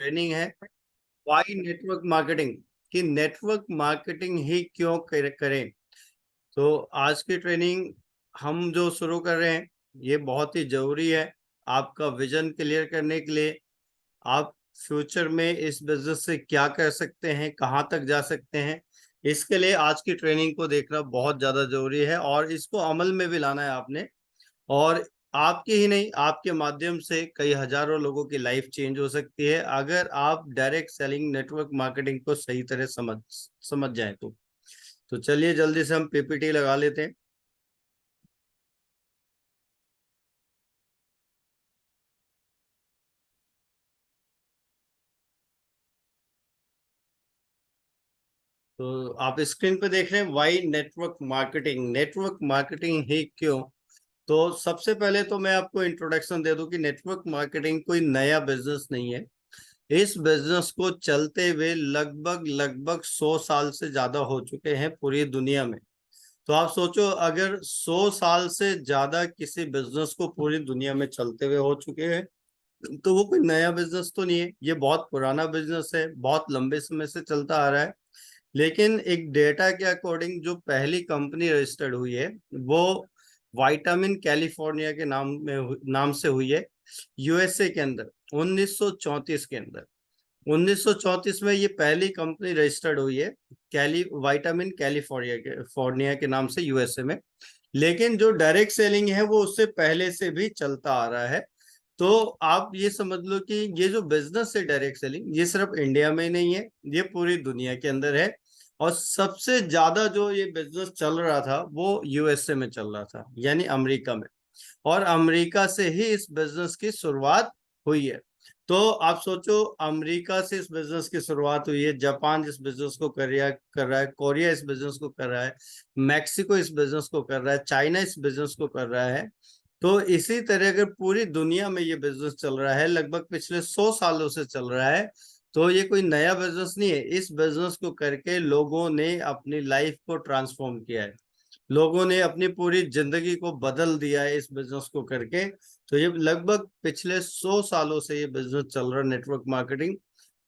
Training है Y network marketing, कि network marketing ही क्यों करें। तो आज की ट्रेनिंग हम जो शुरू कर रहे हैं ये बहुत ही जरूरी है आपका विजन क्लियर करने के लिए। आप फ्यूचर में इस बिजनेस से क्या कर सकते हैं, कहाँ तक जा सकते हैं, इसके लिए आज की ट्रेनिंग को देखना बहुत ज्यादा जरूरी है और इसको अमल में भी लाना है आपने। और आपकी ही नहीं, आपके माध्यम से कई हजारों लोगों की लाइफ चेंज हो सकती है अगर आप डायरेक्ट सेलिंग नेटवर्क मार्केटिंग को सही तरह समझ जाए तो चलिए जल्दी से हम पीपीटी लगा लेते हैं। तो आप स्क्रीन पे देख रहे हैं why network marketing, network marketing ही क्यों। तो सबसे पहले तो मैं आपको इंट्रोडक्शन दे दूं कि नेटवर्क मार्केटिंग कोई नया बिजनेस नहीं है। इस बिजनेस को चलते हुए लगभग लगभग 100 साल से ज्यादा हो चुके हैं पूरी दुनिया में। तो आप सोचो, अगर 100 साल से ज्यादा किसी बिजनेस को पूरी दुनिया में चलते हुए हो चुके हैं तो वो कोई नया बिजनेस तो नहीं है, ये बहुत पुराना बिजनेस है, बहुत लंबे समय से चलता आ रहा है। लेकिन एक डेटा के अकॉर्डिंग जो पहली कंपनी रजिस्टर्ड हुई है वो विटामिन कैलिफोर्निया के नाम से हुई है, यूएसए के अंदर 1934 के अंदर। 1934 में ये पहली कंपनी रजिस्टर्ड हुई है विटामिन कैलिफोर्निया के नाम से यूएसए में। लेकिन जो डायरेक्ट सेलिंग है वो उससे पहले से भी चलता आ रहा है। तो आप ये समझ लो कि ये जो बिजनेस है डायरेक्ट सेलिंग, ये सिर्फ इंडिया में ही नहीं है, ये पूरी दुनिया के अंदर है। और सबसे ज्यादा जो ये बिजनेस चल रहा था वो यूएसए में चल रहा था, यानी अमेरिका में। और अमेरिका से ही इस बिजनेस की शुरुआत हुई है। तो आप सोचो, अमेरिका से इस बिजनेस की शुरुआत हुई है, जापान इस बिजनेस को कर रहा है, कोरिया इस बिजनेस को कर रहा है, मैक्सिको इस बिजनेस को कर रहा है, चाइना इस बिजनेस को कर रहा है। तो इसी तरह अगर पूरी दुनिया में ये बिजनेस चल रहा है, लगभग पिछले 100 सालों से चल रहा है, तो ये कोई नया बिजनेस नहीं है। इस बिजनेस को करके लोगों ने अपनी लाइफ को ट्रांसफॉर्म किया है, लोगों ने अपनी पूरी जिंदगी को बदल दिया है इस बिजनेस को करके। तो ये लगभग पिछले 100 सालों से ये बिजनेस चल रहा है नेटवर्क मार्केटिंग।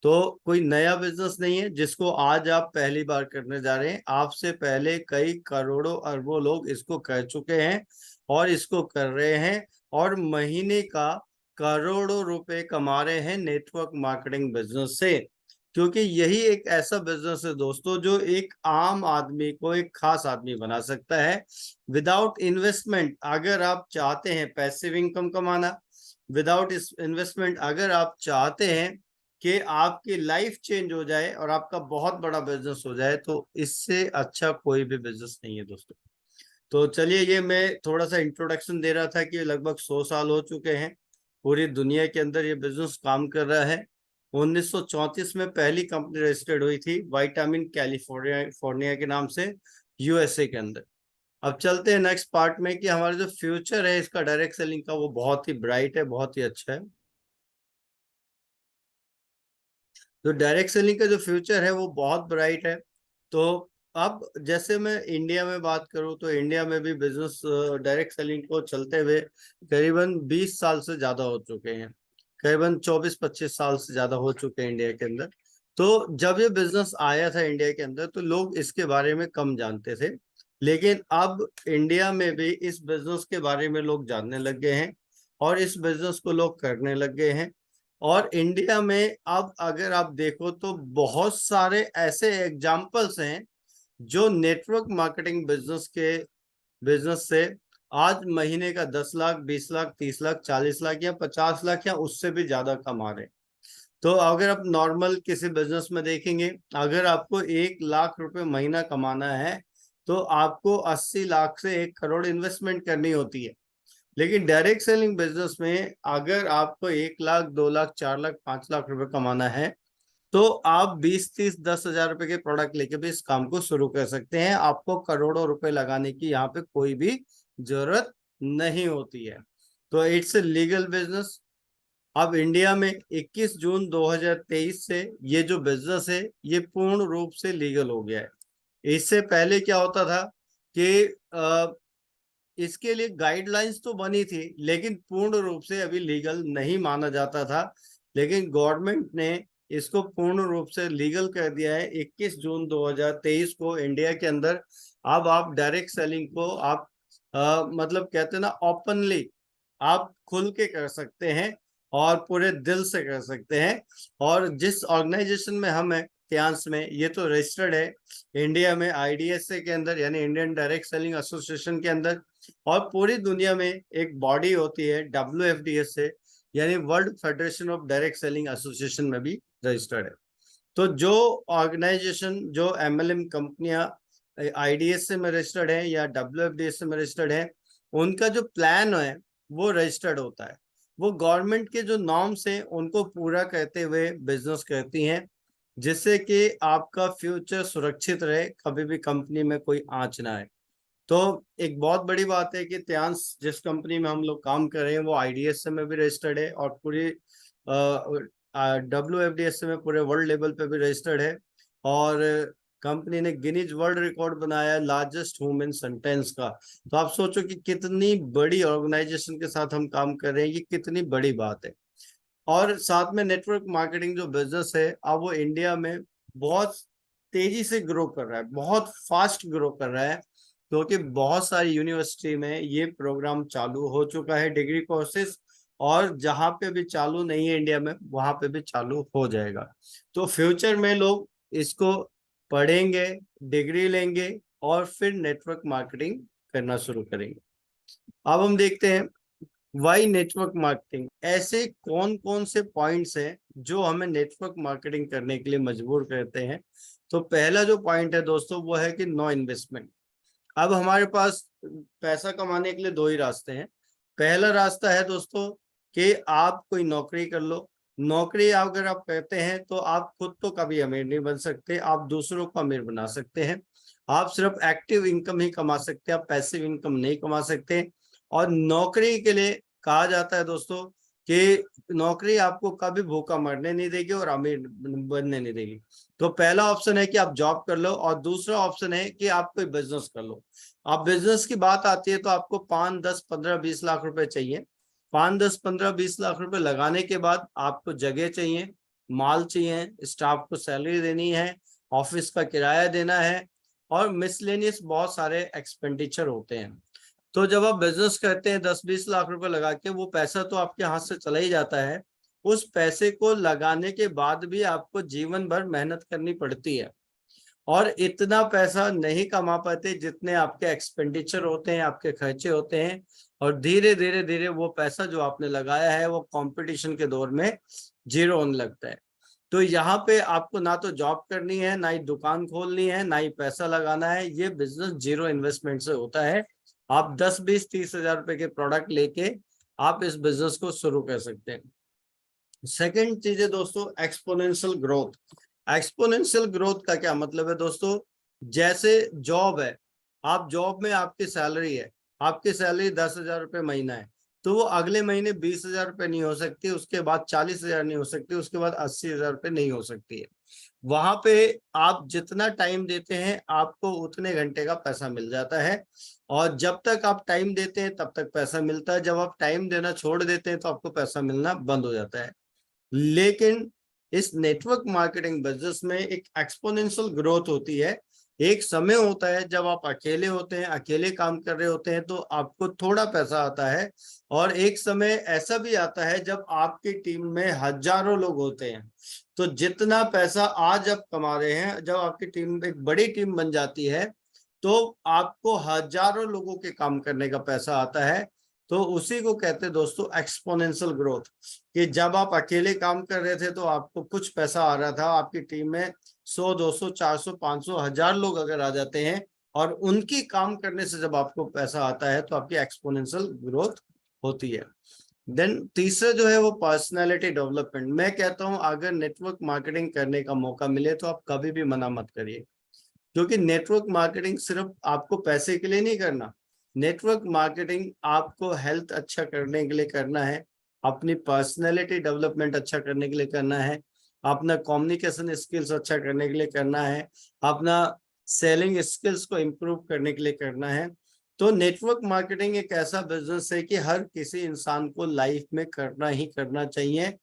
तो कोई नया बिजनेस नहीं है जिसको आज आप पहली बार करने जा रहे हैं, आपसे पहले कई करोड़ों अरबों लोग इसको कर चुके हैं और इसको कर रहे हैं और महीने का करोड़ों रुपए कमा रहे हैं नेटवर्क मार्केटिंग बिजनेस से। क्योंकि यही एक ऐसा बिजनेस है दोस्तों जो एक आम आदमी को एक खास आदमी बना सकता है विदाउट इन्वेस्टमेंट। अगर आप चाहते हैं पैसिव इनकम कमाना विदाउट इन्वेस्टमेंट, अगर आप चाहते हैं कि आपकी लाइफ चेंज हो जाए और आपका बहुत बड़ा बिजनेस हो जाए, तो इससे अच्छा कोई भी बिजनेस नहीं है दोस्तों। तो चलिए, ये मैं थोड़ा सा इंट्रोडक्शन दे रहा था कि लगभग 100 साल हो चुके हैं पूरी दुनिया के अंदर ये बिजनेस काम कर रहा है। 1934 में पहली कंपनी रजिस्टर्ड हुई थी विटामिन कैलिफोर्निया के नाम से, यूएसए के अंदर। अब चलते हैं नेक्स्ट पार्ट में कि हमारा जो फ्यूचर है इसका डायरेक्ट सेलिंग का वो बहुत ही ब्राइट है, बहुत ही अच्छा है। तो डायरेक्ट सेलिंग का जो फ्यूचर है वो बहुत ब्राइट है। तो अब जैसे मैं इंडिया में बात करूं तो इंडिया में भी बिजनेस डायरेक्ट सेलिंग को चलते हुए करीबन 20 साल से ज्यादा हो चुके हैं, करीबन 24-25 साल से ज्यादा हो चुके हैं इंडिया के अंदर। तो जब ये बिजनेस आया था इंडिया के अंदर तो लोग इसके बारे में कम जानते थे, लेकिन अब इंडिया में भी इस बिजनेस के बारे में लोग जानने लग गए हैं और इस बिजनेस को लोग करने लग गए हैं। और इंडिया में अब अगर आप देखो तो बहुत सारे ऐसे एग्जाम्पल्स हैं जो नेटवर्क मार्केटिंग बिजनेस से आज महीने का 10 लाख, 20 लाख, 30 लाख, 40 लाख या 50 लाख या उससे भी ज्यादा कमा रहे हैं। तो अगर आप नॉर्मल किसी बिजनेस में देखेंगे, अगर आपको 1 लाख रुपए महीना कमाना है तो आपको 80 लाख से 1 करोड़ इन्वेस्टमेंट करनी होती है। लेकिन डायरेक्ट सेलिंग बिजनेस में अगर आपको 1 लाख, 2 लाख, 4 लाख, 5 लाख रुपए कमाना है तो आप 20, 30, 10 हजार रुपए के प्रोडक्ट लेके भी इस काम को शुरू कर सकते हैं। आपको करोड़ों रुपए लगाने की यहाँ पे कोई भी जरूरत नहीं होती है। तो इट्स ए लीगल बिजनेस। अब इंडिया में 21 जून 2023 से ये जो बिजनेस है ये पूर्ण रूप से लीगल हो गया है। इससे पहले क्या होता था कि इसके लिए गाइडलाइंस तो बनी थी लेकिन पूर्ण रूप से अभी लीगल नहीं माना जाता था। लेकिन गवर्नमेंट ने इसको पूर्ण रूप से लीगल कर दिया है 21 जून 2023 को इंडिया के अंदर। अब आप डायरेक्ट सेलिंग को आप मतलब कहते हैं ना ओपनली आप खुल के कर सकते हैं और पूरे दिल से कर सकते हैं। और जिस ऑर्गेनाइजेशन में हम है त्यांस में, ये तो रजिस्टर्ड है इंडिया में IDSA के अंदर, यानी इंडियन डायरेक्ट सेलिंग एसोसिएशन के अंदर। और पूरी दुनिया में एक बॉडी होती है WFDSA, यानी world federation of direct selling association में भी रजिस्टर्ड है। तो जो ऑर्गेनाइजेशन, जो MLM कंपनियां IDSA में रजिस्टर्ड है या WFDSA में रजिस्टर्ड है, उनका जो प्लान है वो रजिस्टर्ड होता है। वो गवर्नमेंट के जो नॉर्म्स हैं उनको पूरा करते हुए बिजनेस करती हैं, जिससे कि आपका फ्यूचर सुरक्षित रहे, कभी भी कंपनी में कोई आंच ना आए। तो एक बहुत बड़ी बात है कि त्यांस जिस कंपनी में हम लोग काम कर रहे हैं वो IDSA में भी रजिस्टर्ड है और पूरी WFDSA में पूरे वर्ल्ड लेवल पे भी रजिस्टर्ड है। और कंपनी ने गिनीज वर्ल्ड रिकॉर्ड बनाया लार्जेस्ट ह्यूमन सेंटेंस का। तो आप सोचो कि कितनी बड़ी ऑर्गेनाइजेशन के साथ हम काम कर रहे हैं, ये कितनी बड़ी बात है। और साथ में नेटवर्क मार्केटिंग जो बिजनेस है, अब वो इंडिया में बहुत तेजी से ग्रो कर रहा है, बहुत फास्ट ग्रो कर रहा है, क्योंकि बहुत सारी यूनिवर्सिटी में ये प्रोग्राम चालू हो चुका है, डिग्री कोर्सेज। और जहाँ पे भी चालू नहीं है इंडिया में, वहां पे भी चालू हो जाएगा। तो फ्यूचर में लोग इसको पढ़ेंगे, डिग्री लेंगे और फिर नेटवर्क मार्केटिंग करना शुरू करेंगे। अब हम देखते हैं वाई नेटवर्क मार्केटिंग, ऐसे कौन कौन से पॉइंट्स हैं जो हमें नेटवर्क मार्केटिंग करने के लिए मजबूर करते हैं। तो पहला जो पॉइंट है दोस्तों वो है कि नो इन्वेस्टमेंट। अब हमारे पास पैसा कमाने के लिए दो ही रास्ते हैं। पहला रास्ता है दोस्तों कि आप कोई नौकरी कर लो। नौकरी अगर आप करते हैं तो आप खुद तो कभी अमीर नहीं बन सकते, आप दूसरों को अमीर बना सकते हैं। आप सिर्फ एक्टिव इनकम ही कमा सकते हैं, आप पैसिव इनकम नहीं कमा सकते। और नौकरी के लिए कहा जाता है दोस्तों कि नौकरी आपको कभी भूखा मरने नहीं देगी और अमीर बनने नहीं देगी। तो पहला ऑप्शन है कि आप जॉब कर लो, और दूसरा ऑप्शन है कि आप कोई बिजनेस कर लो। आप बिजनेस की बात आती है तो आपको 5, 10, 15, 20 लाख रुपए चाहिए। 5, 10, 15, 20 लाख रुपए लगाने के बाद आपको जगह चाहिए, माल चाहिए, स्टाफ को सैलरी देनी है, ऑफिस का किराया देना है, और मिसलेनियस बहुत सारे एक्सपेंडिचर होते हैं। तो जब आप बिजनेस करते हैं 10-20 लाख रुपए लगा के, वो पैसा तो आपके हाथ से चला ही जाता है। उस पैसे को लगाने के बाद भी आपको जीवन भर मेहनत करनी पड़ती है, और इतना पैसा नहीं कमा पाते जितने आपके एक्सपेंडिचर होते हैं, आपके खर्चे होते हैं। और धीरे धीरे धीरे वो पैसा जो आपने लगाया है वो कंपटीशन के दौर में जीरो होने लगता है। तो यहाँ पे आपको ना तो जॉब करनी है, ना ही दुकान खोलनी है, ना ही पैसा लगाना है। ये बिजनेस जीरो इन्वेस्टमेंट से होता है। आप 10, 20, 30 हजार रुपए के प्रोडक्ट लेके आप इस बिजनेस को शुरू कर सकते हैं। सेकेंड चीज है दोस्तों एक्सपोनेंशियल ग्रोथ। एक्सपोनेंशियल ग्रोथ का क्या मतलब है दोस्तों, जैसे जॉब है, आप जॉब में आपकी सैलरी है, आपकी सैलरी 10,000 रुपये महीना है, तो वो अगले महीने 20,000 रुपये नहीं हो सकती, उसके बाद 40,000 नहीं हो सकती, उसके बाद 80,000 रुपये नहीं हो सकती है। वहां पे आप जितना टाइम देते हैं आपको उतने घंटे का पैसा मिल जाता है, और जब तक आप टाइम देते हैं तब तक पैसा मिलता है। जब आप टाइम देना छोड़ देते हैं तो आपको पैसा मिलना बंद हो जाता है। लेकिन इस नेटवर्क मार्केटिंग बिजनेस में एक एक्सपोनेंशियल ग्रोथ होती है। एक समय होता है जब आप अकेले होते हैं, अकेले काम कर रहे होते हैं, तो आपको थोड़ा पैसा आता है। और एक समय ऐसा भी आता है जब आपकी टीम में हजारों लोग होते हैं। तो जितना पैसा आज आप कमा रहे हैं, जब आपकी टीम एक बड़ी टीम बन जाती है तो आपको हजारों लोगों के काम करने का पैसा आता है। तो उसी को कहते हैं दोस्तों एक्सपोनेंशियल ग्रोथ, कि जब आप अकेले काम कर रहे थे तो आपको कुछ पैसा आ रहा था, आपकी टीम में 100, 200, 400, 500, 1000 लोग अगर आ जाते हैं और उनकी काम करने से जब आपको पैसा आता है तो आपकी एक्सपोनेंशियल ग्रोथ होती है। देन तीसरा जो है वो पर्सनालिटी डेवलपमेंट। मैं कहता हूं अगर नेटवर्क मार्केटिंग करने का मौका मिले तो आप कभी भी मना मत करिए, क्योंकि नेटवर्क मार्केटिंग सिर्फ आपको पैसे के लिए नहीं करना। नेटवर्क मार्केटिंग आपको हेल्थ अच्छा करने के लिए करना है, अपनी पर्सनैलिटी डेवलपमेंट अच्छा करने के लिए करना है, अपना कम्युनिकेशन स्किल्स अच्छा करने के लिए करना है, अपना सेलिंग स्किल्स को इम्प्रूव करने के लिए करना है। तो नेटवर्क मार्केटिंग एक ऐसा बिजनेस है कि हर किसी इंसान को लाइफ में करना ही करना चाहिए।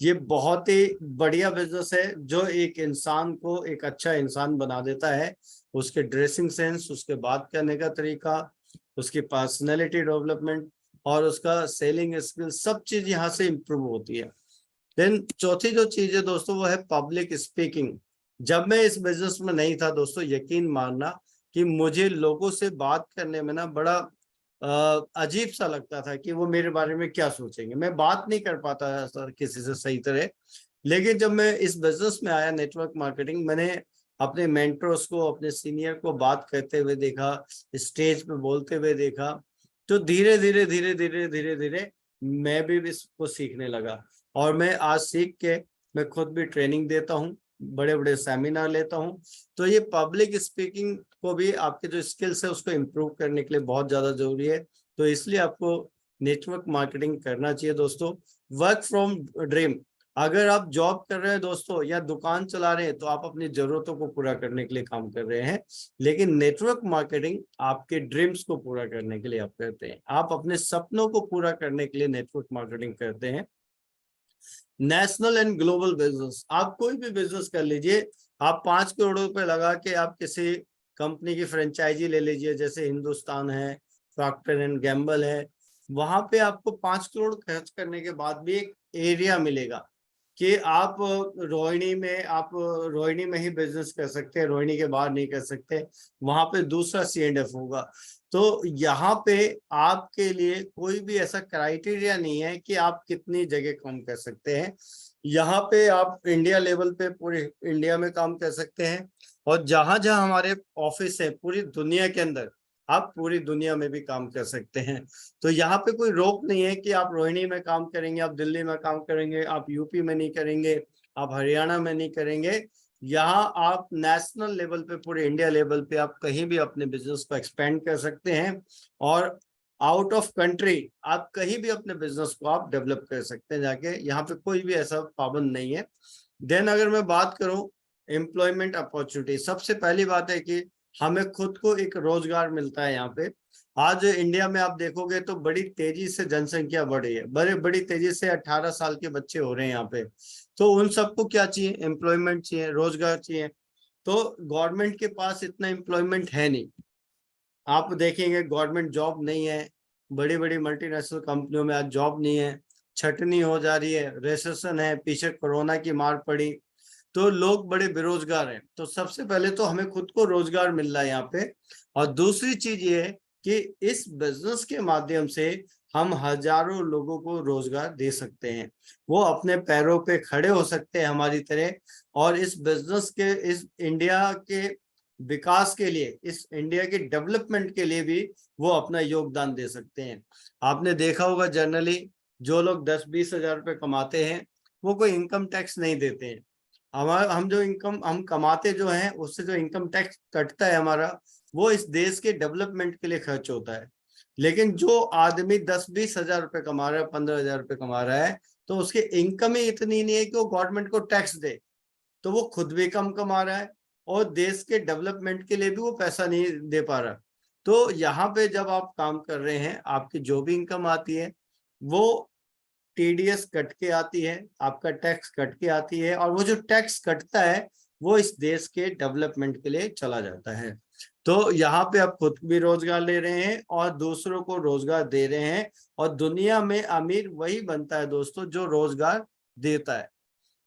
ये बहुत ही बढ़िया बिजनेस है जो एक इंसान को एक अच्छा इंसान बना देता है। उसके ड्रेसिंग सेंस, उसके बात करने का तरीका, उसकी पर्सनैलिटी डेवलपमेंट और उसका सेलिंग स्किल, सब चीज यहाँ से इम्प्रूव होती है। देन चौथी जो चीज है दोस्तों वो है पब्लिक स्पीकिंग। जब मैं इस बिजनेस में नहीं था दोस्तों, यकीन मानना कि मुझे लोगों से बात करने में ना बड़ा अजीब सा लगता था कि वो मेरे बारे में क्या सोचेंगे। मैं बात नहीं कर पाता था सर किसी से सही तरह। लेकिन जब मैं इस बिजनेस में आया नेटवर्क मार्केटिंग, मैंने अपने मेंटर्स को, अपने सीनियर को बात करते हुए देखा, स्टेज पे बोलते हुए देखा, तो धीरे धीरे धीरे धीरे धीरे धीरे मैं भी इसको सीखने लगा। और मैं आज सीख के मैं खुद भी ट्रेनिंग देता हूँ, बड़े बड़े सेमिनार लेता हूँ। तो ये पब्लिक स्पीकिंग को भी आपके जो स्किल्स है उसको इम्प्रूव करने के लिए बहुत ज्यादा जरूरी है। तो इसलिए आपको नेटवर्क मार्केटिंग करना चाहिए दोस्तों। वर्क फ्रॉम ड्रीम, अगर आप जॉब कर रहे हैं दोस्तों या दुकान चला रहे हैं तो आप अपनी जरूरतों को पूरा करने के लिए काम कर रहे हैं। लेकिन नेटवर्क मार्केटिंग आपके ड्रीम्स को पूरा करने के लिए आप करते हैं। आप अपने सपनों को पूरा करने के लिए नेटवर्क मार्केटिंग करते हैं। नेशनल एंड ग्लोबल बिजनेस, आप कोई भी बिजनेस कर लीजिए, आप 5 करोड़ रुपए लगा के आप किसी कंपनी की फ्रेंचाइजी ले लीजिए, जैसे हिंदुस्तान है, प्रॉक्टर एंड गैम्बल है। वहां पे आपको 5 करोड़ खर्च करने के बाद भी एक एरिया मिलेगा कि आप रोहिणी में ही बिजनेस कर सकते हैं, रोहिणी के बाहर नहीं कर सकते। वहां पे दूसरा C&F होगा। तो यहाँ पे आपके लिए कोई भी ऐसा क्राइटेरिया नहीं है कि आप कितनी जगह काम कर सकते हैं। यहाँ पे आप इंडिया लेवल पे पूरे इंडिया में काम कर सकते हैं, और जहां जहां हमारे ऑफिस है पूरी दुनिया के अंदर, आप पूरी दुनिया में भी काम कर सकते हैं। तो यहाँ पे कोई रोक नहीं है कि आप रोहिणी में काम करेंगे, आप दिल्ली में काम करेंगे, आप यूपी में नहीं करेंगे, आप हरियाणा में नहीं करेंगे। यहाँ आप नेशनल लेवल पे, पूरे इंडिया लेवल पे आप कहीं भी अपने बिजनेस को एक्सपेंड कर सकते हैं। और आउट ऑफ कंट्री आप कहीं भी अपने बिजनेस को आप डेवलप कर सकते हैं जाके। यहाँ पे कोई भी ऐसा पाबंद नहीं है। देन अगर मैं बात करूं एम्प्लॉयमेंट अपॉर्चुनिटी, सबसे पहली बात है कि हमें खुद को एक रोजगार मिलता है यहाँ पे। आज इंडिया में आप देखोगे तो बड़ी तेजी से जनसंख्या बढ़ रही है, बड़ी तेजी से 18 साल के बच्चे हो रहे हैं यहाँ पे। तो उन सबको क्या चाहिए? एम्प्लॉयमेंट चाहिए, रोजगार चाहिए। तो गवर्नमेंट के पास इतना एम्प्लॉयमेंट है नहीं। आप देखेंगे गवर्नमेंट जॉब नहीं है, बड़ी बड़ी मल्टीनेशनल कंपनियों में आज जॉब नहीं है, छटनी हो जा रही है, रेसेशन है, पीछे कोरोना की मार पड़ी, तो लोग बड़े बेरोजगार हैं। तो सबसे पहले तो हमें खुद को रोजगार मिल रहा है यहाँ पे। और दूसरी चीज ये है कि इस बिजनेस के माध्यम से हम हजारों लोगों को रोजगार दे सकते हैं। वो अपने पैरों पे खड़े हो सकते हैं हमारी तरह, और इस बिजनेस के, इस इंडिया के विकास के लिए, इस इंडिया के डेवलपमेंट के लिए भी वो अपना योगदान दे सकते हैं। आपने देखा होगा जनरली जो लोग 10-20 हजार रुपये कमाते हैं वो कोई इनकम टैक्स नहीं देते हैं। हम जो इनकम हम कमाते जो हैं उससे जो इनकम टैक्स कटता है हमारा, वो इस देश के डेवलपमेंट के लिए खर्च होता है। लेकिन जो आदमी 10-20 हजार रुपये कमा रहा है, 15 हजार रुपये कमा रहा है, तो उसकी इनकम ही इतनी नहीं है कि वो गवर्नमेंट को टैक्स दे। तो वो खुद भी कम कमा रहा है और देश के डेवलपमेंट के लिए भी वो पैसा नहीं दे पा रहा। तो यहाँ पे जब आप काम कर रहे हैं, आपकी जो भी इनकम आती है वो TDS कट के आती है, आपका टैक्स कट के आती है, और वो जो टैक्स कटता है वो इस देश के डेवलपमेंट के लिए चला जाता है। तो यहाँ पे आप खुद भी रोजगार ले रहे हैं और दूसरों को रोजगार दे रहे हैं। और दुनिया में अमीर वही बनता है दोस्तों जो रोजगार देता है।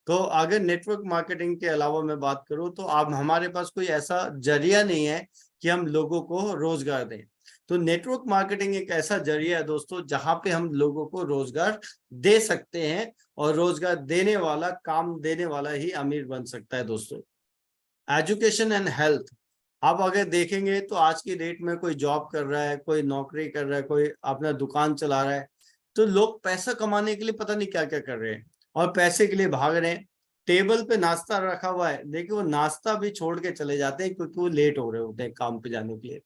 तो अगर नेटवर्क मार्केटिंग के अलावा मैं बात करूं तो आप, हमारे पास कोई ऐसा जरिया नहीं है कि हम लोगों को रोजगार दें। तो नेटवर्क मार्केटिंग एक ऐसा जरिया है दोस्तों जहां पे हम लोगों को रोजगार दे सकते हैं, और रोजगार देने वाला, काम देने वाला ही अमीर बन सकता है दोस्तों। एजुकेशन एंड हेल्थ, आप अगर देखेंगे तो आज की डेट में कोई जॉब कर रहा है, कोई नौकरी कर रहा है, कोई अपना दुकान चला रहा है, तो लोग पैसा कमाने के लिए पता नहीं क्या क्या कर रहे हैं और पैसे के लिए भाग रहे हैं। टेबल पे नाश्ता रखा हुआ है, देखिए वो नाश्ता भी छोड़ के चले जाते हैं क्योंकि वो लेट हो रहे होते हैं काम पे जाने के लिए।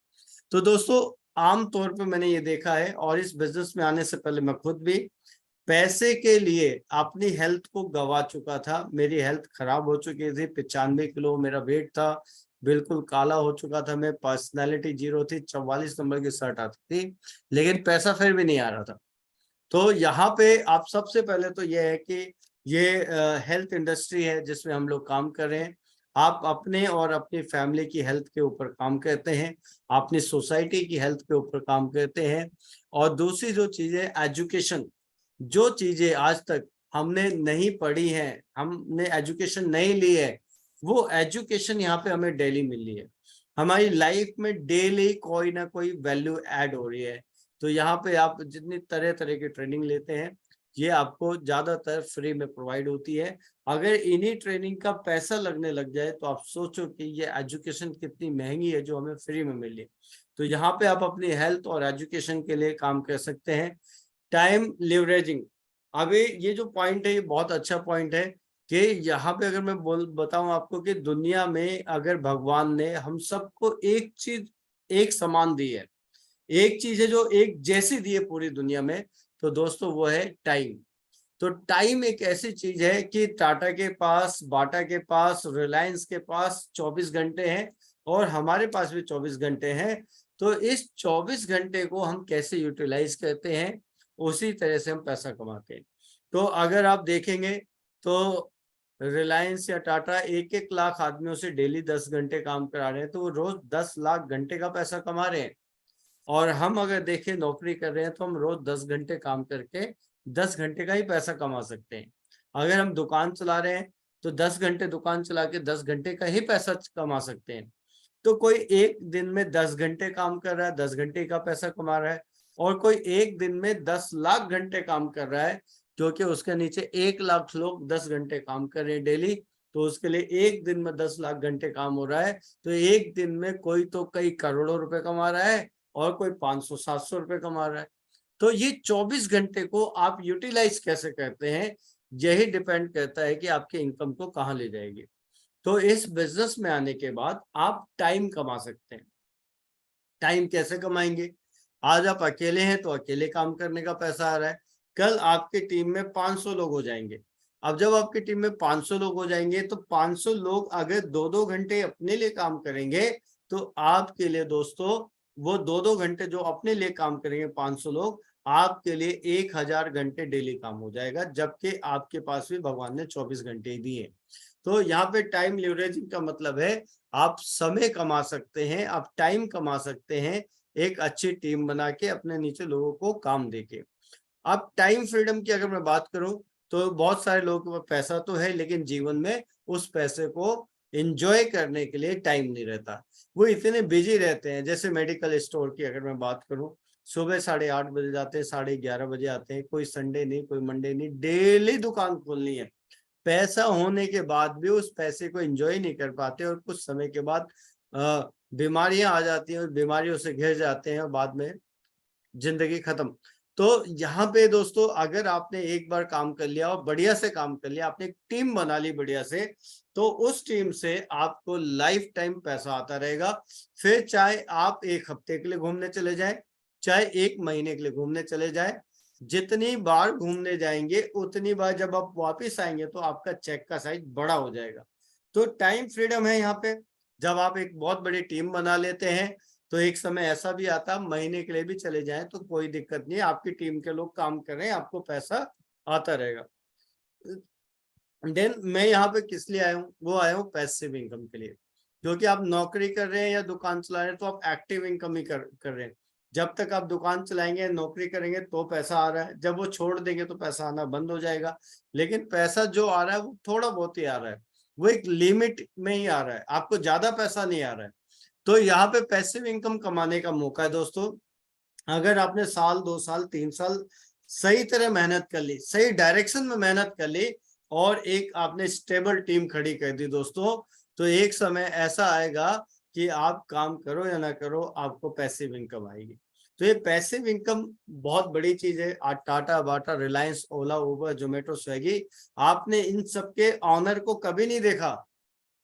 तो दोस्तों आम तौर पे मैंने ये देखा है, और इस बिजनेस में आने से पहले मैं खुद भी पैसे के लिए अपनी हेल्थ को गवा चुका था। मेरी हेल्थ खराब हो चुकी थी, 95 किलो मेरा वेट था, बिल्कुल काला हो चुका था मैं, पर्सनैलिटी जीरो थी, 44 नंबर की शर्ट आती थी, लेकिन पैसा फिर भी नहीं आ रहा था। तो यहाँ पे आप सबसे पहले तो ये है कि ये हेल्थ इंडस्ट्री है जिसमें हम लोग काम कर रहे हैं। आप अपने और अपनी फैमिली की हेल्थ के ऊपर काम करते हैं, अपनी सोसाइटी की हेल्थ के ऊपर काम करते हैं। और दूसरी जो चीज है एजुकेशन, जो चीजें आज तक हमने नहीं पढ़ी है, हमने एजुकेशन नहीं ली है, वो एजुकेशन यहाँ पे हमें डेली मिल रही है। हमारी लाइफ में डेली कोई ना कोई वैल्यू ऐड हो रही है। तो यहाँ पे आप जितनी तरह तरह की ट्रेनिंग लेते हैं, ये आपको ज्यादातर फ्री में प्रोवाइड होती है। अगर इन्हीं ट्रेनिंग का पैसा लगने लग जाए तो आप सोचो कि ये एजुकेशन कितनी महंगी है जो हमें फ्री में मिली। तो यहाँ पे आप अपनी हेल्थ और एजुकेशन के लिए काम कर सकते हैं। टाइम लिवरेजिंग, अभी ये जो पॉइंट है ये बहुत अच्छा पॉइंट है कि यहाँ पे अगर मैं बताऊं आपको कि दुनिया में अगर भगवान ने हम सबको एक चीज एक समान दी है, एक चीज है जो एक जैसी दी है पूरी दुनिया में, तो दोस्तों वो है टाइम। तो टाइम एक ऐसी चीज है कि टाटा के पास, बाटा के पास, रिलायंस के पास 24 घंटे हैं और हमारे पास भी 24 घंटे हैं। तो इस 24 घंटे को हम कैसे यूटिलाइज करते हैं, उसी तरह से हम पैसा कमाते हैं। तो अगर आप देखेंगे तो रिलायंस या टाटा 1-1 लाख आदमियों से डेली 10 घंटे काम करा रहे हैं, तो वो रोज 10 लाख घंटे का पैसा कमा रहे हैं। और हम अगर देखें नौकरी कर रहे हैं तो हम रोज 10 घंटे काम करके 10 घंटे का ही पैसा कमा सकते हैं। अगर हम दुकान चला रहे हैं तो 10 घंटे दुकान चला के 10 घंटे का ही पैसा कमा सकते हैं। तो कोई एक दिन में 10 घंटे काम कर रहा है, 10 घंटे का पैसा कमा रहा है। और कोई एक दिन में 10 लाख घंटे काम कर रहा है, क्योंकि उसके नीचे 1 लाख लोग 10 घंटे काम कर रहे हैं डेली। तो उसके लिए एक दिन में 10 लाख घंटे काम हो रहा है। तो एक दिन में कोई तो कई करोड़ों रुपए कमा रहा है और कोई 500-700 रुपए कमा रहा है। तो ये 24 घंटे को आप यूटिलाइज कैसे करते हैं, यही डिपेंड करता है कि आपके इनकम को कहाँ ले जाएगी। तो इस बिजनेस में आने के बाद आप टाइम कमा सकते हैं। टाइम कैसे कमाएंगे? आज आप अकेले हैं तो अकेले काम करने का पैसा आ रहा है, कल आपकी टीम में 500 लोग हो जाएंगे। अब जब आपकी टीम में 500 लोग हो जाएंगे तो 500 लोग अगर 2-2 घंटे अपने लिए काम करेंगे, तो आपके लिए दोस्तों वो 2-2 घंटे जो अपने लिए काम करेंगे 500 लोग, आपके लिए 1000 घंटे डेली काम हो जाएगा, जबकि आपके पास भी भगवान ने 24 घंटे ही दिए। तो यहाँ पे टाइम लिवरेजिंग का मतलब है आप समय कमा सकते हैं, आप टाइम कमा सकते हैं, एक अच्छी टीम बना के अपने नीचे लोगों को काम देके। अब टाइम फ्रीडम की अगर मैं बात करूं तो बहुत सारे लोगों के पास पैसा तो है, लेकिन जीवन में उस पैसे को एंजॉय करने के लिए टाइम नहीं रहता। वो इतने बिजी रहते हैं। जैसे मेडिकल स्टोर की अगर मैं बात करूं, सुबह 8:30 बजे जाते हैं, 11:30 बजे आते हैं, कोई संडे नहीं, कोई मंडे नहीं, डेली दुकान खोलनी है। पैसा होने के बाद भी उस पैसे को एंजॉय नहीं कर पाते और कुछ समय के बाद बीमारियां आ जाती हैं, बीमारियों से घिर जाते हैं और बाद में जिंदगी खत्म। तो यहाँ पे दोस्तों अगर आपने एक बार काम कर लिया और बढ़िया से काम कर लिया, आपने एक टीम बना ली बढ़िया से, तो उस टीम से आपको लाइफ टाइम पैसा आता रहेगा। फिर चाहे आप 1 हफ्ते के लिए घूमने चले जाएं, चाहे 1 महीने के लिए घूमने चले जाएं, जितनी बार घूमने जाएंगे उतनी बार जब आप वापस आएंगे तो आपका चेक का साइज बड़ा हो जाएगा। तो टाइम फ्रीडम है यहाँ पे। जब आप एक बहुत बड़ी टीम बना लेते हैं तो एक समय ऐसा भी आता है महीने के लिए भी चले जाएं तो कोई दिक्कत नहीं, आपकी टीम के लोग काम कर रहे हैं, आपको पैसा आता रहेगा। देन मैं यहाँ पे किस लिए आया हूँ? वो आया हूँ पैसिव इनकम के लिए। क्योंकि आप नौकरी कर रहे हैं या दुकान चला रहे हैं तो आप एक्टिव इनकम ही कर रहे हैं। जब तक आप दुकान चलाएंगे, नौकरी करेंगे तो पैसा आ रहा है, जब वो छोड़ देंगे तो पैसा आना बंद हो जाएगा। लेकिन पैसा जो आ रहा है वो थोड़ा बहुत ही आ रहा है, वो एक लिमिट में ही आ रहा है, आपको ज्यादा पैसा नहीं आ रहा है। तो यहाँ पे पैसिव इनकम कमाने का मौका है दोस्तों। अगर आपने साल, 2 साल, 3 साल सही तरह मेहनत कर ली, सही डायरेक्शन में मेहनत कर ली और एक आपने स्टेबल टीम खड़ी कर दी दोस्तों, तो एक समय ऐसा आएगा कि आप काम करो या ना करो, आपको पैसिव इनकम आएगी। तो ये पैसिव इनकम बहुत बड़ी चीज है। आज टाटा, बाटा, रिलायंस, ओला, उबर, जोमेटो, स्विगी, आपने इन सबके ऑनर को कभी नहीं देखा,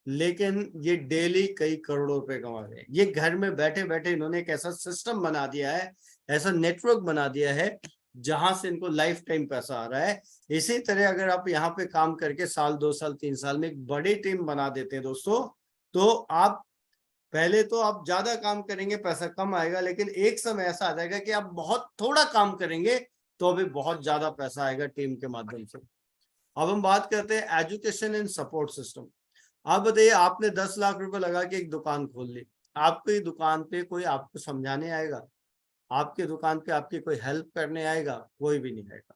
लेकिन ये डेली कई करोड़ों रुपए कमा रहे हैं। ये घर में बैठे बैठे इन्होंने एक ऐसा सिस्टम बना दिया है, ऐसा नेटवर्क बना दिया है, जहां से इनको लाइफ टाइम पैसा आ रहा है। इसी तरह अगर आप यहाँ पे काम करके साल, 2 साल, 3 साल में एक बड़ी टीम बना देते हैं दोस्तों, तो आप पहले तो आप ज्यादा काम करेंगे, पैसा कम आएगा, लेकिन एक समय ऐसा आ जाएगा कि आप बहुत थोड़ा काम करेंगे तो अभी बहुत ज्यादा पैसा आएगा टीम के माध्यम से। अब हम बात करते हैं एजुकेशन एंड सपोर्ट सिस्टम। आप बताइए, आपने 10 लाख रुपए लगा के एक दुकान खोल ली, आपकी दुकान पे कोई आपको समझाने आएगा? आपकी दुकान पे आपकी कोई हेल्प करने आएगा? कोई भी नहीं आएगा।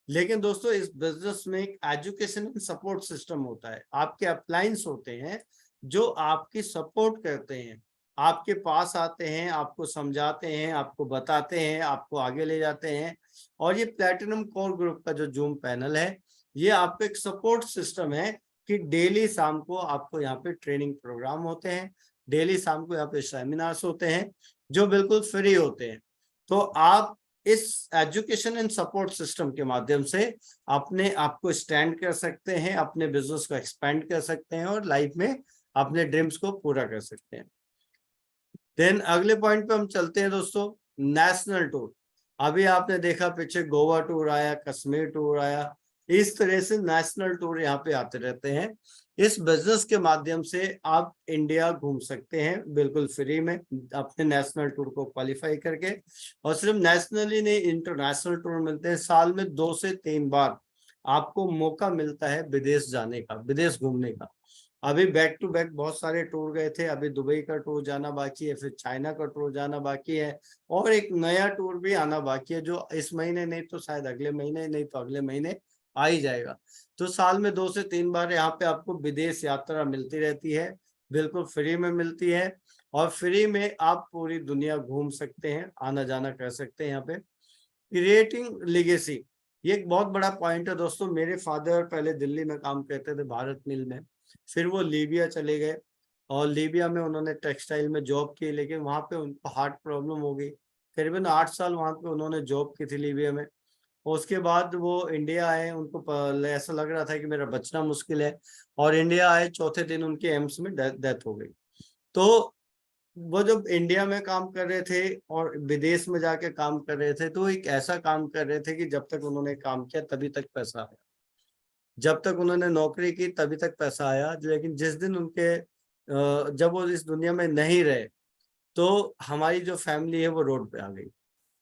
लेकिन दोस्तों, इस बिजनेस में एक एजुकेशन एंड सपोर्ट सिस्टम होता है। आपके अपलाइंस होते हैं जो आपकी सपोर्ट करते हैं, आपके पास आते हैं, आपको समझाते हैं, आपको बताते हैं, आपको आगे ले जाते हैं। और ये प्लैटिनम कोर ग्रुप का जो जूम पैनल है, ये आपका एक सपोर्ट सिस्टम है कि डेली शाम को आपको यहाँ पे ट्रेनिंग प्रोग्राम होते हैं, डेली शाम को यहाँ पे सेमिनार्स होते हैं जो बिल्कुल फ्री होते हैं। तो आप इस एजुकेशन एंड सपोर्ट सिस्टम के माध्यम से अपने आप को स्टैंड कर सकते हैं, अपने बिजनेस को एक्सपेंड कर सकते हैं और लाइफ में अपने ड्रीम्स को पूरा कर सकते हैं। देन अगले पॉइंट पे हम चलते हैं दोस्तों, नेशनल टूर। अभी आपने देखा पीछे गोवा टूर आया, कश्मीर टूर आया, इस तरह से नेशनल टूर यहाँ पे आते रहते हैं। इस बिजनेस के माध्यम से आप इंडिया घूम सकते हैं बिल्कुल फ्री में अपने नेशनल टूर को क्वालिफाई करके। और सिर्फ नेशनली नहीं, इंटरनेशनल टूर मिलते हैं। साल में 2 से 3 बार आपको मौका मिलता है विदेश जाने का, विदेश घूमने का। अभी बैक टू बैक बहुत सारे टूर गए थे, अभी दुबई का टूर जाना बाकी है, फिर चाइना का टूर जाना बाकी है, और एक नया टूर भी आना बाकी है जो इस महीने नहीं तो शायद अगले महीने, नहीं तो अगले महीने आ ही जाएगा। तो साल में 2 से 3 बार यहाँ पे आपको विदेश यात्रा मिलती रहती है, बिल्कुल फ्री में मिलती है। और फ्री में आप पूरी दुनिया घूम सकते हैं, आना जाना कर सकते हैं यहाँ पे। क्रिएटिंग लेगेसी, ये एक बहुत बड़ा पॉइंट है दोस्तों। मेरे फादर पहले दिल्ली में काम करते थे, भारत मिल में, फिर वो लीबिया चले गए और लीबिया में उन्होंने टेक्सटाइल में जॉब की, लेकिन वहां पे उनको हार्ट प्रॉब्लम हो गई। करीबन 8 साल वहां पे उन्होंने जॉब की थी लीबिया में। और उसके बाद वो इंडिया आए, उनको ऐसा लग रहा था कि मेरा बचना मुश्किल है, और इंडिया आए, चौथे दिन उनके एम्स में डेथ हो गई। तो वो जब इंडिया में काम कर रहे थे और विदेश में जाके काम कर रहे थे, तो एक ऐसा काम कर रहे थे कि जब तक उन्होंने काम किया तभी तक पैसा आया, जब तक उन्होंने नौकरी की तभी तक पैसा आया। लेकिन जिस दिन उनके जब वो इस दुनिया में नहीं रहे, तो हमारी जो फैमिली है वो रोड पे आ गई,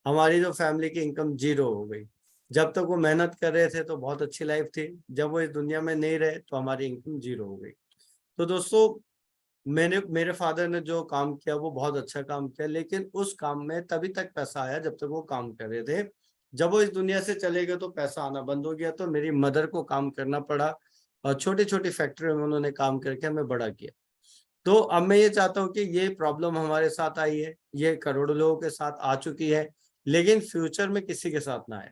हमारी जो फैमिली की इनकम जीरो हो गई। जब तक वो मेहनत कर रहे थे तो बहुत अच्छी लाइफ थी, जब वो इस दुनिया में नहीं रहे तो हमारी इनकम जीरो हो गई। तो दोस्तों, मेरे फादर ने जो काम किया वो बहुत अच्छा काम किया, लेकिन उस काम में तभी तक पैसा आया जब तक वो काम कर रहे थे। जब वो इस दुनिया से चले गए तो पैसा आना बंद हो गया। तो मेरी मदर को काम करना पड़ा और छोटी छोटी फैक्ट्री में उन्होंने काम करके हमें बड़ा किया। तो अब मैं ये चाहता हूँ कि ये प्रॉब्लम हमारे साथ आई है, ये करोड़ों लोगों के साथ आ चुकी है, लेकिन फ्यूचर में किसी के साथ ना आए।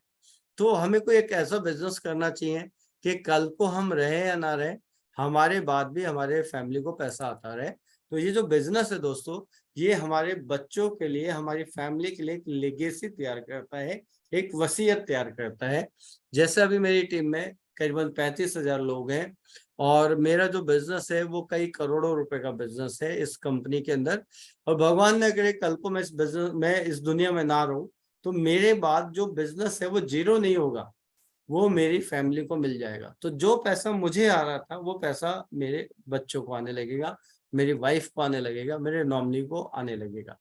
तो हमें कोई एक ऐसा बिजनेस करना चाहिए कि कल को हम रहे या ना रहे, हमारे बाद भी हमारे फैमिली को पैसा आता रहे। तो ये जो बिजनेस है दोस्तों, ये हमारे बच्चों के लिए, हमारी फैमिली के लिए एक लेगेसी तैयार करता है, एक वसीयत तैयार करता है। जैसे अभी मेरी टीम में करीबन 35,000 लोग हैं, और मेरा जो बिजनेस है वो कई करोड़ों रुपए का बिजनेस है इस कंपनी के अंदर। और भगवान ने करे कल को मैं इस दुनिया में ना रहूं, तो मेरे बाद जो बिजनेस है वो जीरो नहीं होगा, वो मेरी फैमिली को मिल जाएगा। तो जो पैसा मुझे आ रहा था वो पैसा मेरे बच्चों को आने लगेगा, मेरी वाइफ को आने लगेगा, मेरे नॉमिनी को आने लगेगा।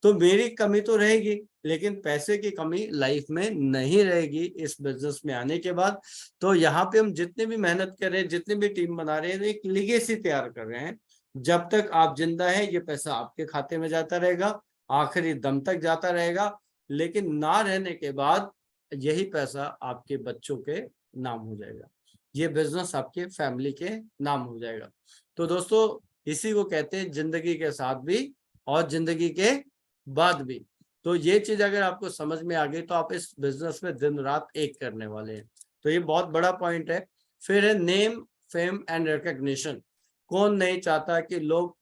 तो मेरी कमी तो रहेगी, लेकिन पैसे की कमी लाइफ में नहीं रहेगी इस बिजनेस में आने के बाद। तो यहाँ पे हम जितने भी मेहनत कर रहे हैं, जितने भी टीम बना रहे हैं, एक लिगेसी तैयार कर रहे हैं। जब तक आप जिंदा है ये पैसा आपके खाते में जाता रहेगा, आखिरी दम तक जाता रहेगा। लेकिन ना रहने के बाद यही पैसा आपके बच्चों के नाम हो जाएगा, ये बिजनेस आपके फैमिली के नाम हो जाएगा। तो दोस्तों, इसी को कहते हैं जिंदगी के साथ भी और जिंदगी के बाद भी। तो ये चीज अगर आपको समझ में आ गई तो आप इस बिजनेस में दिन रात एक करने वाले हैं। तो ये बहुत बड़ा पॉइंट है। फिर है नेम, फेम एंड रिकग्निशन। कौन नहीं चाहता कि लोग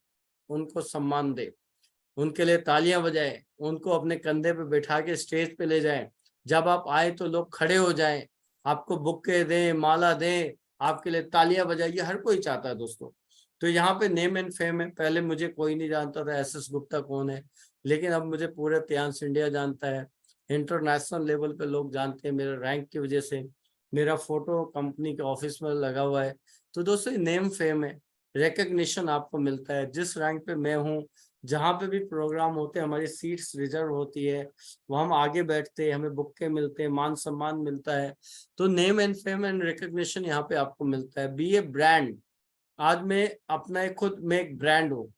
उनको सम्मान दे, उनके लिए तालियां बजाएं, उनको अपने कंधे पे बैठा के स्टेज पे ले जाएं, जब आप आए तो लोग खड़े हो जाएं, आपको बुक्के दें, माला दें, आपके लिए तालियां बजाइए, हर कोई चाहता है दोस्तों। तो यहाँ पे नेम एंड फेम है। पहले मुझे कोई नहीं जानता था एस एस गुप्ता कौन है, लेकिन अब मुझे पूरे त्यांश इंडिया जानता है, इंटरनेशनल लेवल पे लोग जानते हैं मेरे रैंक की वजह से। मेरा फोटो कंपनी के ऑफिस में लगा हुआ है। तो दोस्तों, नेम फेम है, रिकग्निशन आपको मिलता है। जिस रैंक पे मैं हूँ, जहाँ पे भी प्रोग्राम होते हैं हमारी सीट्स रिजर्व होती है, वो हम आगे बैठते हैं, हमें बुक्के मिलते हैं, मान सम्मान मिलता है। तो name and fame and recognition यहाँ पे आपको मिलता है। बी ए ब्रांड, आज मैं अपना एक खुद में एक ब्रांड हूँ,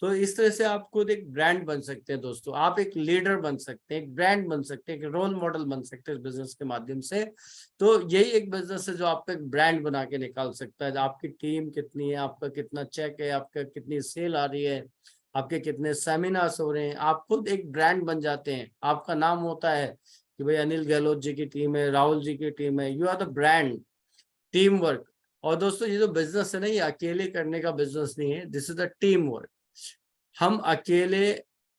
तो इस तरह से आप खुद एक ब्रांड बन सकते हैं दोस्तों। आप एक लीडर बन सकते हैं, एक ब्रांड बन सकते हैं, एक रोल मॉडल बन सकते हैं इस बिजनेस के माध्यम से। तो यही एक बिजनेस है जो आपका एक ब्रांड बना के निकाल सकता है। आपकी टीम कितनी है, आपका कितना चेक है, आपका कितनी सेल आ रही है, आपके कितने सेमिनार्स हो रहे हैं, आप खुद एक ब्रांड बन जाते हैं। आपका नाम होता है कि भाई अनिल गहलोत जी की टीम है, राहुल जी की टीम है, you are the brand. Team work. और दोस्तों ये जो बिजनेस है ना, ये अकेले करने का बिजनेस नहीं है, this is the team work. हम अकेले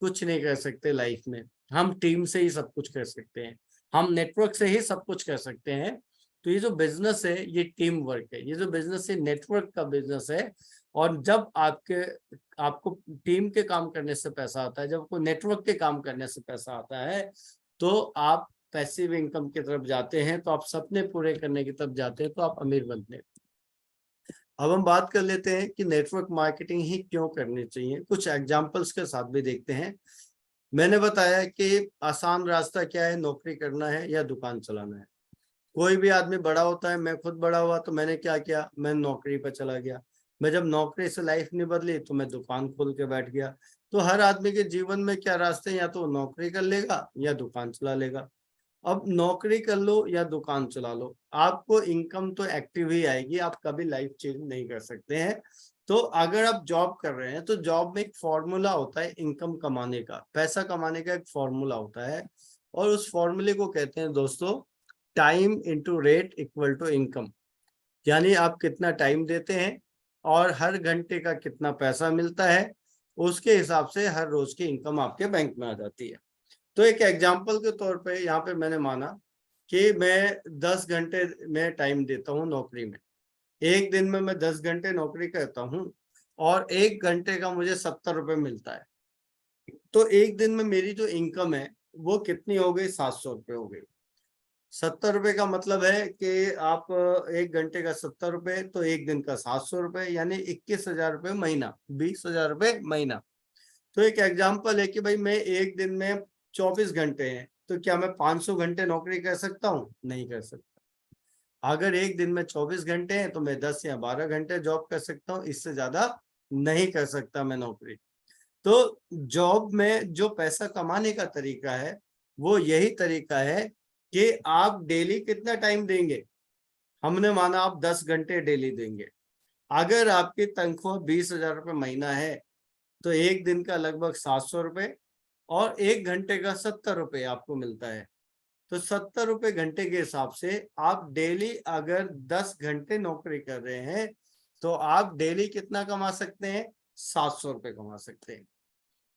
कुछ नहीं कर सकते लाइफ में, हम टीम से ही सब कुछ कर सकते हैं, हम नेटवर्क से ही सब कुछ कर सकते हैं। तो ये जो बिजनेस है ये टीम वर्क है, ये जो बिजनेस है नेटवर्क का बिजनेस है। और जब आपको टीम के काम करने से पैसा आता है, जब आपको नेटवर्क के काम करने से पैसा आता है, तो आप पैसिव इनकम की तरफ जाते हैं, तो आप सपने पूरे करने की तरफ जाते हैं, तो आप अमीर बनते हैं। अब हम बात कर लेते हैं कि नेटवर्क मार्केटिंग ही क्यों करनी चाहिए, कुछ एग्जांपल्स के साथ भी देखते हैं। मैंने बताया कि आसान रास्ता क्या है, नौकरी करना है या दुकान चलाना है। कोई भी आदमी बड़ा होता है, मैं खुद बड़ा हुआ तो मैंने क्या किया, मैं नौकरी पर चला गया। मैं जब नौकरी से लाइफ नहीं बदली तो मैं दुकान खोल के बैठ गया। तो हर आदमी के जीवन में क्या रास्ते हैं, या तो नौकरी कर लेगा या दुकान चला लेगा। अब नौकरी कर लो या दुकान चला लो, आपको इनकम तो एक्टिव ही आएगी, आप कभी लाइफ चेंज नहीं कर सकते हैं। तो अगर आप जॉब कर रहे हैं तो जॉब में एक फॉर्मूला होता है इनकम कमाने का, पैसा कमाने का एक फॉर्मूला होता है। और उस फॉर्मूले को कहते हैं दोस्तों time into rate equal to income. यानी आप कितना टाइम देते हैं और हर घंटे का कितना पैसा मिलता है, उसके हिसाब से हर रोज की इनकम आपके बैंक में आ जाती है। तो एक एग्जाम्पल के तौर पे यहाँ पे मैंने माना कि मैं 10 घंटे में टाइम देता हूँ नौकरी में, एक दिन में मैं 10 घंटे नौकरी करता हूँ और 1 घंटे का मुझे 70 रुपये मिलता है। तो एक दिन में मेरी जो इनकम है वो कितनी हो गई, 700 रुपये हो गई। 70 रुपये का मतलब है कि आप 1 घंटे का 70 रुपये, तो एक दिन का 700 रुपये, यानी 21,000 रुपये महीना, 20,000 रुपये महीना। तो एक एग्जाम्पल है कि भाई मैं एक दिन में 24 घंटे हैं, तो क्या मैं 500 घंटे नौकरी कर सकता हूँ? नहीं कर सकता। अगर एक दिन में 24 घंटे हैं तो मैं 10 या 12 घंटे जॉब कर सकता हूँ, इससे ज्यादा नहीं कर सकता मैं नौकरी। तो जॉब में जो पैसा कमाने का तरीका है वो यही तरीका है कि आप डेली कितना टाइम देंगे। हमने माना आप 10 घंटे डेली देंगे। अगर आपकी तनख्वाह 20,000 रुपये महीना है तो एक दिन का लगभग 700 रुपये और 1 घंटे का 70 रुपये आपको मिलता है। तो 70 रुपये घंटे के हिसाब से आप डेली अगर 10 घंटे नौकरी कर रहे हैं तो आप डेली कितना कमा सकते हैं, 700 रुपये कमा सकते हैं।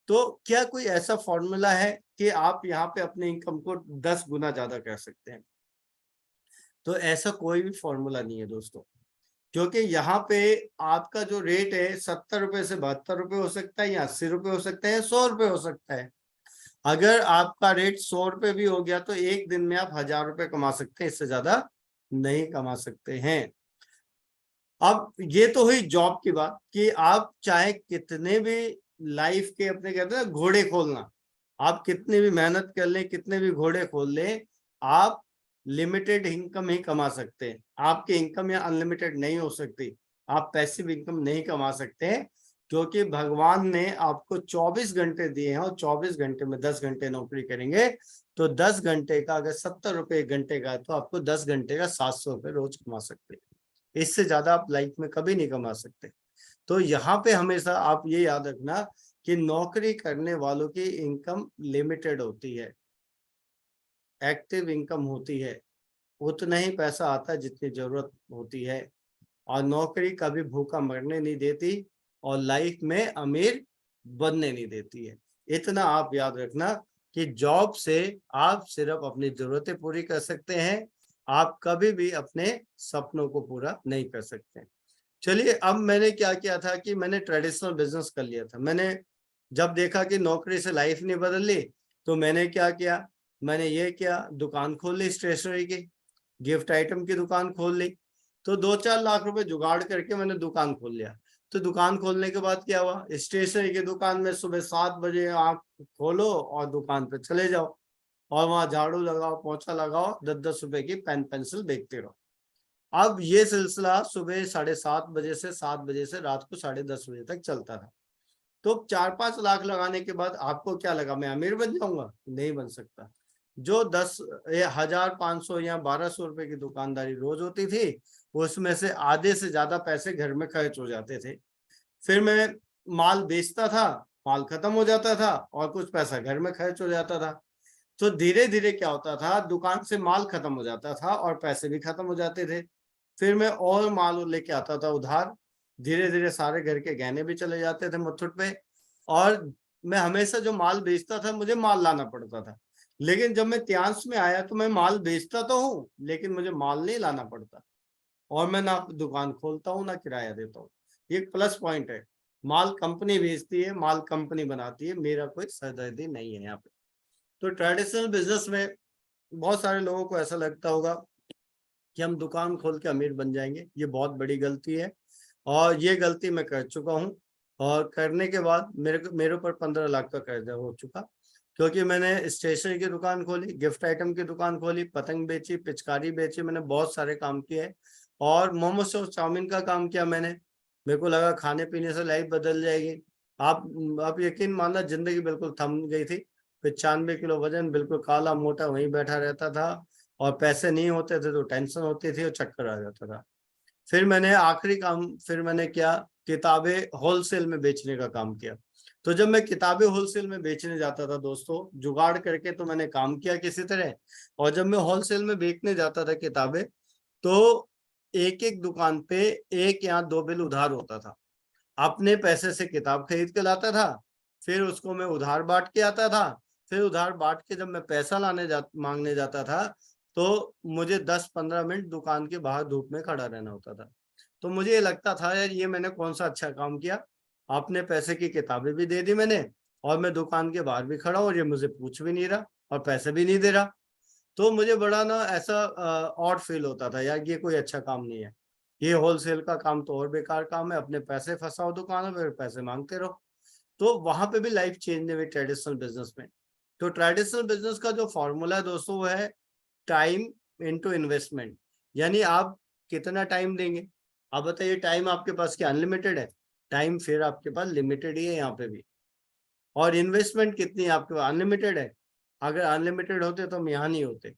तो क्या कोई ऐसा फॉर्मूला है कि आप यहाँ पे अपने इनकम को 10 गुना ज्यादा कर सकते हैं? तो ऐसा कोई भी फॉर्मूला नहीं है दोस्तों, क्योंकि यहाँ पे आपका जो रेट है 70 रुपये से 72 रुपये हो सकता है या 80 रुपये हो सकता है, 100 रुपये हो सकता है। अगर आपका रेट 100 रुपये भी हो गया तो एक दिन में आप 1,000 रुपये कमा सकते हैं, इससे ज्यादा नहीं कमा सकते हैं। अब ये तो हुई जॉब की बात कि आप चाहे कितने भी लाइफ के अपने कहते हैं घोड़े खोलना, आप कितनी भी मेहनत कर लें, कितने भी घोड़े खोल लें, आप लिमिटेड इनकम ही कमा सकते हैं। आपकी इनकम या अनलिमिटेड नहीं हो सकती, आप पैसिव इनकम नहीं कमा सकते, क्योंकि भगवान ने आपको 24 घंटे दिए हैं और 24 घंटे में 10 घंटे नौकरी करेंगे तो 10 घंटे का अगर 70 रुपये घंटे का है तो आपको 10 घंटे का 700 रुपये रोज कमा सकते हैं। इससे ज्यादा आप लाइफ में कभी नहीं कमा सकते। तो यहाँ पे हमेशा आप ये याद रखना कि नौकरी करने वालों की इनकम लिमिटेड होती है, एक्टिव इनकम होती है, उतना ही पैसा आता है जितनी जरूरत होती है। और नौकरी कभी भूखा मरने नहीं देती और लाइफ में अमीर बनने नहीं देती है। इतना आप याद रखना कि जॉब से आप सिर्फ अपनी जरूरतें पूरी कर सकते हैं, आप कभी भी अपने सपनों को पूरा नहीं कर सकते। चलिए, अब मैंने क्या किया था कि मैंने ट्रेडिशनल बिजनेस कर लिया था। मैंने जब देखा कि नौकरी से लाइफ नहीं बदल ली तो मैंने क्या किया, मैंने ये किया, दुकान खोल ली स्टेशनरी की, गिफ्ट आइटम की दुकान खोल ली। तो 2-4 लाख रुपए जुगाड़ करके मैंने दुकान खोल लिया। तो दुकान खोलने के बाद क्या हुआ, स्टेशनरी की दुकान में सुबह 7 बजे आप खोलो और दुकान पे चले जाओ और वहां झाड़ू लगाओ, पोछा लगाओ, 10-10 रुपए की पेन पेंसिल बेचते रहो। अब ये सिलसिला सुबह 7:30 बजे से 7 बजे से रात को 10:30 बजे तक चलता था। तो 4-5 लाख लगाने के बाद आपको क्या लगा मैं अमीर बन जाऊंगा? नहीं बन सकता। जो 10,500 या 1,200 रुपए की दुकानदारी रोज होती थी, उसमें से आधे से ज्यादा पैसे घर में खर्च हो जाते थे। फिर मैं माल बेचता था, माल खत्म हो जाता था और कुछ पैसा घर में खर्च हो जाता था। तो धीरे धीरे क्या होता था, दुकान से माल खत्म हो जाता था और पैसे भी खत्म हो जाते थे। फिर मैं और माल लेके आता था उधार, धीरे धीरे सारे घर के गहने भी चले जाते थे मुथुट पे। और मैं हमेशा जो माल बेचता था मुझे माल लाना पड़ता था। लेकिन जब मैं त्यांश में आया तो मैं माल बेचता तो हूँ लेकिन मुझे माल नहीं लाना पड़ता, और मैं ना दुकान खोलता हूँ ना किराया देता हूँ। ये एक प्लस पॉइंट है। माल कंपनी बेचती है, माल कंपनी बनाती है, मेरा कोई सरदर्दी नहीं है यहाँ पे। तो ट्रेडिशनल बिजनेस में बहुत सारे लोगों को ऐसा लगता होगा कि हम दुकान खोल के अमीर बन जाएंगे, ये बहुत बड़ी गलती है। और ये गलती मैं कर चुका हूँ, और करने के बाद मेरे ऊपर 15 लाख का कर्जा हो चुका, क्योंकि मैंने स्टेशनरी की दुकान खोली, गिफ्ट आइटम की दुकान खोली, पतंग बेची, पिचकारी बेची, मैंने बहुत सारे काम किए हैं। और मोमोज और चाउमीन का काम किया मैंने। मेरे को लगा खाने पीने से लाइफ बदल जाएगी। आप यकीन मानना, जिंदगी बिल्कुल थम गई थी। 95 किलो वजन, बिल्कुल काला मोटा वहीं बैठा रहता था, और पैसे नहीं होते थे तो टेंशन होती थी और चक्कर आ जाता था। फिर मैंने आखिरी काम फिर मैंने क्या, किताबें होलसेल में बेचने का काम किया। तो जब मैं किताबें होलसेल में बेचने जाता था दोस्तों, जुगाड़ करके तो मैंने काम किया किसी तरह, और जब मैं होलसेल में बेचने जाता था किताबें, तो एक एक दुकान पे एक या दो बिल उधार होता था। अपने पैसे से किताब खरीद के लाता था, फिर उसको मैं उधार बांट के आता था। फिर उधार बांट के जब मैं पैसा मांगने जाता था, तो मुझे 10-15 मिनट दुकान के बाहर धूप में खड़ा रहना होता था। तो मुझे ये लगता था यार, ये मैंने कौन सा अच्छा काम किया, अपने पैसे की किताबें भी दे दी मैंने, और मैं दुकान के बाहर भी खड़ा हूँ और ये मुझे पूछ भी नहीं रहा और पैसे भी नहीं दे रहा। तो मुझे बड़ा ना ऐसा ऑड फील होता था यार, ये कोई अच्छा काम नहीं है। ये होलसेल का काम तो और बेकार काम है, अपने पैसे फंसाओ दुकानों में, पैसे मांगते रहो। तो वहां पे भी लाइफ चेंज नहीं हुई ट्रेडिशनल बिजनेस में। तो ट्रेडिशनल बिजनेस का जो फॉर्मूला है दोस्तों, वो है टाइम इनटू इन्वेस्टमेंट। यानी आप कितना टाइम देंगे। आप बताइए, टाइम आपके पास क्या अनलिमिटेड है? टाइम फिर आपके पास लिमिटेड ही है यहाँ पे भी। और इन्वेस्टमेंट कितनी है आपके पास? अनलिमिटेड है। अगर अनलिमिटेड होते तो हम यहाँ नहीं होते।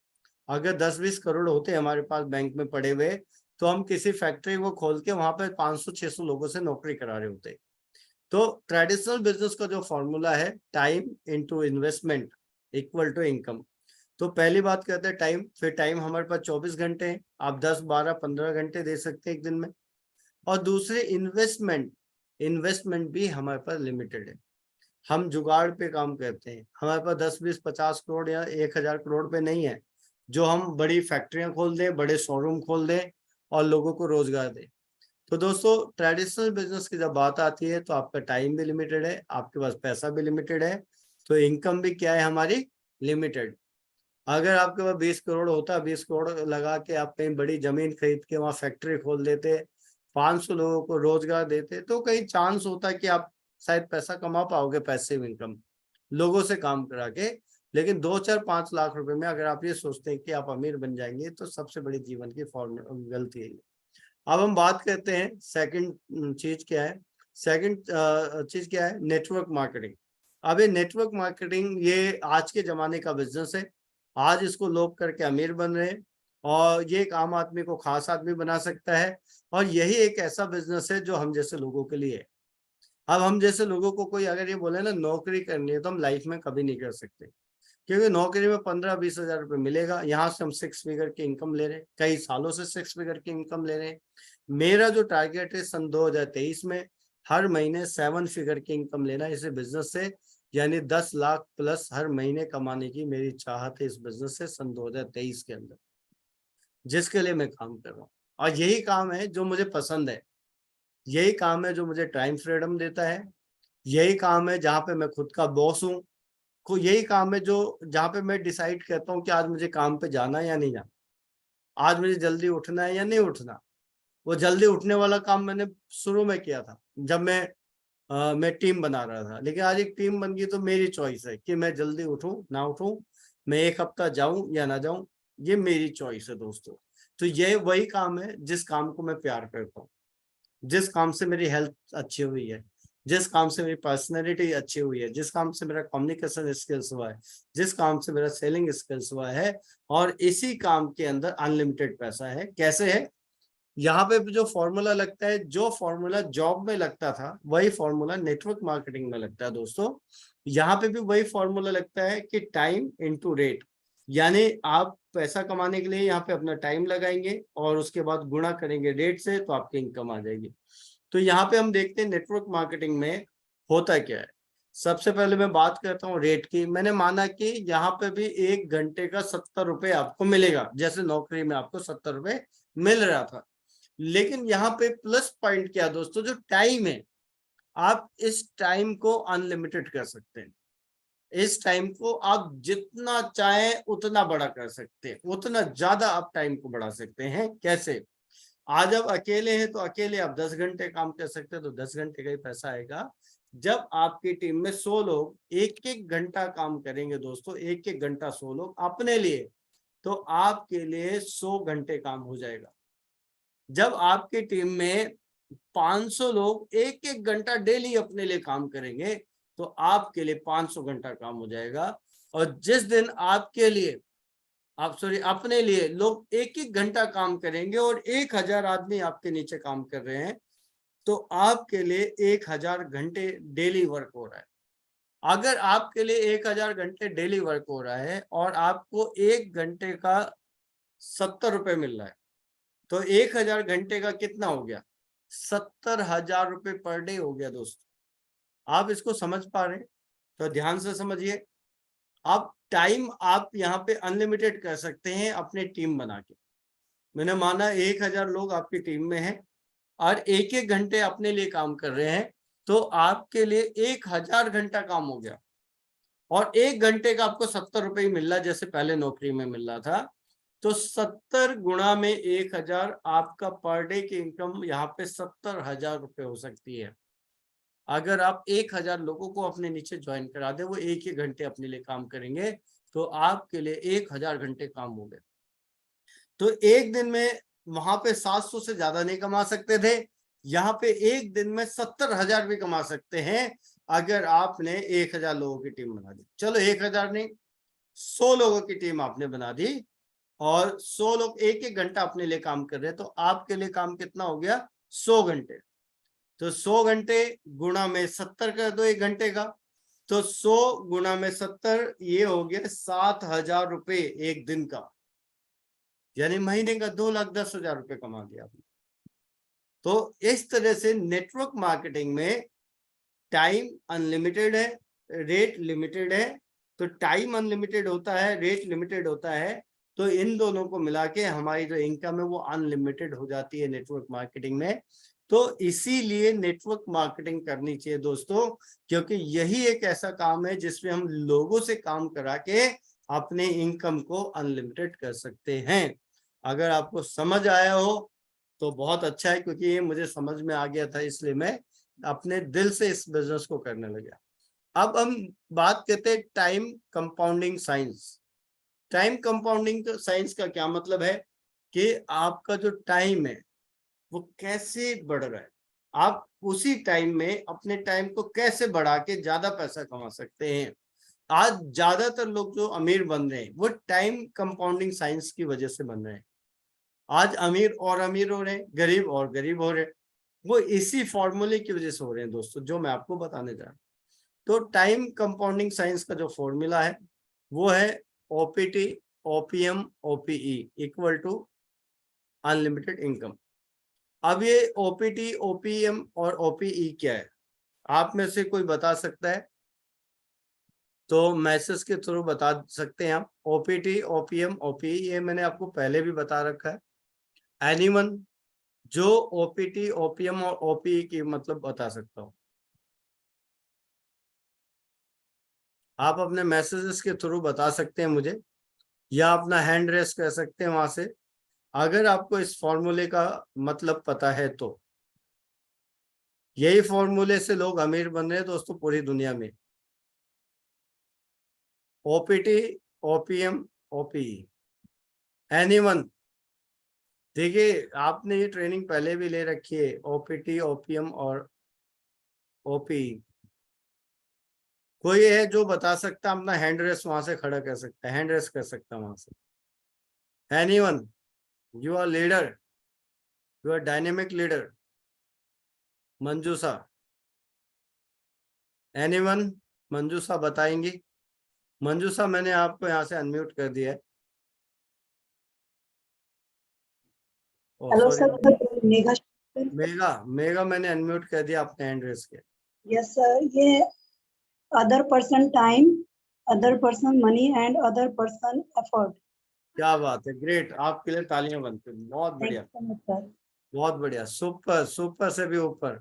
अगर 10-20 करोड़ होते हमारे पास बैंक में पड़े हुए, तो हम किसी फैक्ट्री को खोल के वहां पे 500-600 लोगों से नौकरी करा रहे होते। तो ट्रेडिशनल बिजनेस का जो फॉर्मूला है, time into investment equal to income. तो पहली बात कहते हैं टाइम, फिर टाइम हमारे पास 24 घंटे हैं, आप 10, 12, 15 घंटे दे सकते हैं एक दिन में। और दूसरे इन्वेस्टमेंट, इन्वेस्टमेंट भी हमारे पास लिमिटेड है। हम जुगाड़ पे काम करते हैं, हमारे पास 10, 20, 50 करोड़ या 1,000 करोड़ पे नहीं है जो हम बड़ी फैक्ट्रियां खोल दें, बड़े शोरूम खोल दें और लोगों को रोजगार दें। तो दोस्तों, ट्रेडिशनल बिजनेस की जब बात आती है तो आपका टाइम भी लिमिटेड है, आपके पास पैसा भी लिमिटेड है, तो इनकम भी क्या है हमारी, लिमिटेड। अगर आपके पास 20 करोड़ होता, 20 करोड़ लगा के आप कहीं बड़ी जमीन खरीद के वहां फैक्ट्री खोल देते, 500 लोगों को रोजगार देते, तो कहीं चांस होता कि आप शायद पैसा कमा पाओगे, पैसिव इनकम लोगों से काम करा के। लेकिन 2, 4, 5 लाख रुपए में अगर आप ये सोचते हैं कि आप अमीर बन जाएंगे, तो सबसे बड़ी जीवन की गलती है। अब हम बात करते हैं सेकंड चीज क्या है। सेकंड चीज क्या है, नेटवर्क मार्केटिंग। अब ये नेटवर्क मार्केटिंग ये आज के जमाने का बिजनेस है। आज इसको लोग करके अमीर बन रहे हैं, और ये एक आम आदमी को खास आदमी बना सकता है। और यही एक ऐसा बिजनेस है जो हम जैसे लोगों के लिए है। अब हम जैसे लोगों को कोई अगर ये बोले ना नौकरी करनी है, तो हम लाइफ में कभी नहीं कर सकते, क्योंकि नौकरी में 15-20 हजार रुपये मिलेगा, यहाँ से हम 6 फिगर की इनकम ले रहे हैं, कई सालों से 6 फिगर की इनकम ले रहे हैं। मेरा जो टारगेट है सन 2023 में हर महीने 7 फिगर की इनकम लेना इस बिजनेस से, यानी 10 लाख प्लस हर महीने कमाने की मेरी चाहत है इस बिजनेस से सन 2023 के अंदर, जिसके लिए मैं काम कर रहा हूँ। और यही काम है जो मुझे पसंद है, यही काम है जो मुझे टाइम फ्रीडम देता है, यही काम है जहाँ पे मैं खुद का बॉस हूँ, को यही काम है जो जहाँ पे मैं डिसाइड करता हूँ कि आज मुझे काम पे जाना है या नहीं जाना, आज मुझे जल्दी उठना है या नहीं उठना। वो जल्दी उठने वाला काम मैंने शुरू में किया था, जब मैं टीम बना रहा था, लेकिन आज एक टीम बन गई तो मेरी चॉइस है कि मैं जल्दी उठूं ना उठूं, मैं एक हफ्ता जाऊं या ना जाऊं, ये मेरी चॉइस है दोस्तों। तो ये वही काम है जिस काम को मैं प्यार करता हूँ, जिस काम से मेरी हेल्थ अच्छी हुई है, जिस काम से मेरी पर्सनैलिटी अच्छी हुई है, जिस काम से मेरा कम्युनिकेशन स्किल्स हुआ है, जिस काम से मेरा सेलिंग स्किल्स हुआ है, और इसी काम के अंदर अनलिमिटेड पैसा है। कैसे है? यहाँ पे भी जो फॉर्मूला लगता है, जो फॉर्मूला जॉब में लगता था वही फॉर्मूला नेटवर्क मार्केटिंग में लगता है दोस्तों। यहाँ पे भी वही फॉर्मूला लगता है कि टाइम इनटू रेट, यानी आप पैसा कमाने के लिए यहाँ पे अपना टाइम लगाएंगे और उसके बाद गुणा करेंगे रेट से, तो आपकी इनकम आ जाएगी। तो यहाँ पे हम देखते हैं नेटवर्क मार्केटिंग में होता क्या है। सबसे पहले मैं बात करता हूँ रेट की। मैंने माना कि यहाँ पे भी 1 घंटे का 70 रुपए आपको मिलेगा, जैसे नौकरी में आपको 70 रुपए मिल रहा था। लेकिन यहाँ पे प्लस पॉइंट क्या दोस्तों, जो टाइम है, आप इस टाइम को अनलिमिटेड कर सकते हैं। इस टाइम को आप जितना चाहें उतना बड़ा कर सकते हैं, उतना ज्यादा आप टाइम को बढ़ा सकते हैं। कैसे? आज आप अकेले हैं तो अकेले आप 10 घंटे काम कर सकते हैं, तो 10 घंटे का ही पैसा आएगा। जब आपकी टीम में 100 लोग एक एक घंटा काम करेंगे दोस्तों, एक एक घंटा 100 लोग अपने लिए, तो आपके लिए 100 घंटे काम हो जाएगा। जब आपकी टीम में 500 लोग एक एक घंटा डेली अपने लिए काम करेंगे, तो आपके लिए 500 घंटा काम हो जाएगा। और जिस दिन आपके लिए अपने लिए लोग एक एक घंटा काम करेंगे और 1000 आदमी आपके नीचे काम कर रहे हैं, तो आपके लिए 1000 घंटे डेली वर्क हो रहा है। अगर आपके लिए 1000 घंटे डेली वर्क हो रहा है और आपको 1 घंटे का 70 रुपए मिल रहा है, तो 1000 घंटे का कितना हो गया? 70,000 रुपए पर डे हो गया दोस्तों। आप इसको समझ पा रहे हैं? तो ध्यान से समझिए। आप टाइम आप यहाँ पे अनलिमिटेड कर सकते हैं अपने टीम बना के। मैंने माना 1000 लोग आपकी टीम में हैं और एक एक घंटे अपने लिए काम कर रहे हैं, तो आपके लिए 1000 घंटा काम हो गया। और 1 घंटे का आपको 70 रुपए ही मिल रहा, जैसे पहले नौकरी में मिल रहा था। तो 70 गुणा में 1000, आपका पर डे की इनकम यहाँ पे 70,000 रुपए हो सकती है। अगर आप 1000 लोगों को अपने नीचे ज्वाइन करा दे, वो एक ही घंटे अपने लिए काम करेंगे, तो आपके लिए 1000 घंटे काम हो गए। तो एक दिन में वहां पे 700 से ज्यादा नहीं कमा सकते थे, यहाँ पे एक दिन में 70,000 भी कमा सकते हैं अगर आपने 1000 लोगों की टीम बना दी। चलो 1000 नहीं, 100 लोगों की टीम आपने बना दी और 100 लोग एक एक घंटा अपने लिए काम कर रहे हैं, तो आपके लिए काम कितना हो गया? 100 घंटे। तो 100 घंटे गुणा में 70 कर दो एक घंटे का, तो 100 गुणा में 70, ये हो गया 7,000 रुपए एक दिन का, यानी महीने का 2,10,000 रुपए कमा दिया आपने। तो इस तरह से नेटवर्क मार्केटिंग में टाइम अनलिमिटेड है, रेट लिमिटेड है। तो टाइम अनलिमिटेड होता है, रेट लिमिटेड होता है, तो इन दोनों को मिला के हमारी जो इनकम है वो अनलिमिटेड हो जाती है नेटवर्क मार्केटिंग में। तो इसीलिए नेटवर्क मार्केटिंग करनी चाहिए दोस्तों, क्योंकि यही एक ऐसा काम है जिसमें हम लोगों से काम करा के अपने इनकम को अनलिमिटेड कर सकते हैं। अगर आपको समझ आया हो तो बहुत अच्छा है, क्योंकि ये मुझे समझ में आ गया था, इसलिए मैं अपने दिल से इस बिजनेस को करने लगा। अब हम बात करते हैं time compounding science. Time compounding science का क्या मतलब है कि आपका जो टाइम है वो कैसे बढ़ रहा है, आप उसी टाइम में अपने टाइम को कैसे बढ़ा के ज्यादा पैसा कमा सकते हैं। आज ज्यादातर लोग जो अमीर बन रहे हैं वो टाइम कंपाउंडिंग साइंस की वजह से बन रहे हैं। आज अमीर और अमीर हो रहे हैं, गरीब और गरीब हो रहे हैं, वो इसी फॉर्मूले की वजह से हो रहे हैं दोस्तों, जो मैं आपको बताने जा रहा हूँ। तो टाइम कंपाउंडिंग साइंस का जो फॉर्मूला है वो है OPT OPM OPE equal to unlimited income. अब ये ओपीटी ओपीएम और ओपीई क्या है, आप में से कोई बता सकता है तो मैसेज के थ्रू बता सकते हैं आप। ओपीटी ओपीएम ओपीई ये मैंने आपको पहले भी बता रखा है। एनीवन जो ओपीटी ओपीएम और ओपीई की मतलब बता सकता हूँ, आप अपने मैसेजेस के थ्रू बता सकते हैं मुझे, या अपना हैंड रेस कर सकते हैं वहां से, अगर आपको इस फॉर्मूले का मतलब पता है तो। यही फॉर्मूले से लोग अमीर बन रहे हैं दोस्तों पूरी दुनिया में। OPT, OPM, OPE, anyone. देखिए आपने ये ट्रेनिंग पहले भी ले रखी है, ओपीटी, ओपीएम और ओपीई। कोई है जो बता सकता है, अपना हैंड रेस वहां से खड़ा कर सकता है, हैंड रेस कर सकता है वहां से? Anyone? You are leader, you are dynamic leader. Manjusha, anyone? Manjusha बताएंगी? मंजूषा मैंने आपको यहाँ से अनम्यूट कर दिया है। Hello sorry, sir, Megha. Mega, mega मैंने अनम्यूट कर दिया, आपने हैंड रेस किया। यस सर, ये other person time, other person money and other person effort. क्या बात है, ग्रेट, आपके लिए तालियां बनती हैं, बहुत थैंक बढ़िया, यू सो मच सर। बहुत बढ़िया, सुपर, सुपर से भी ऊपर।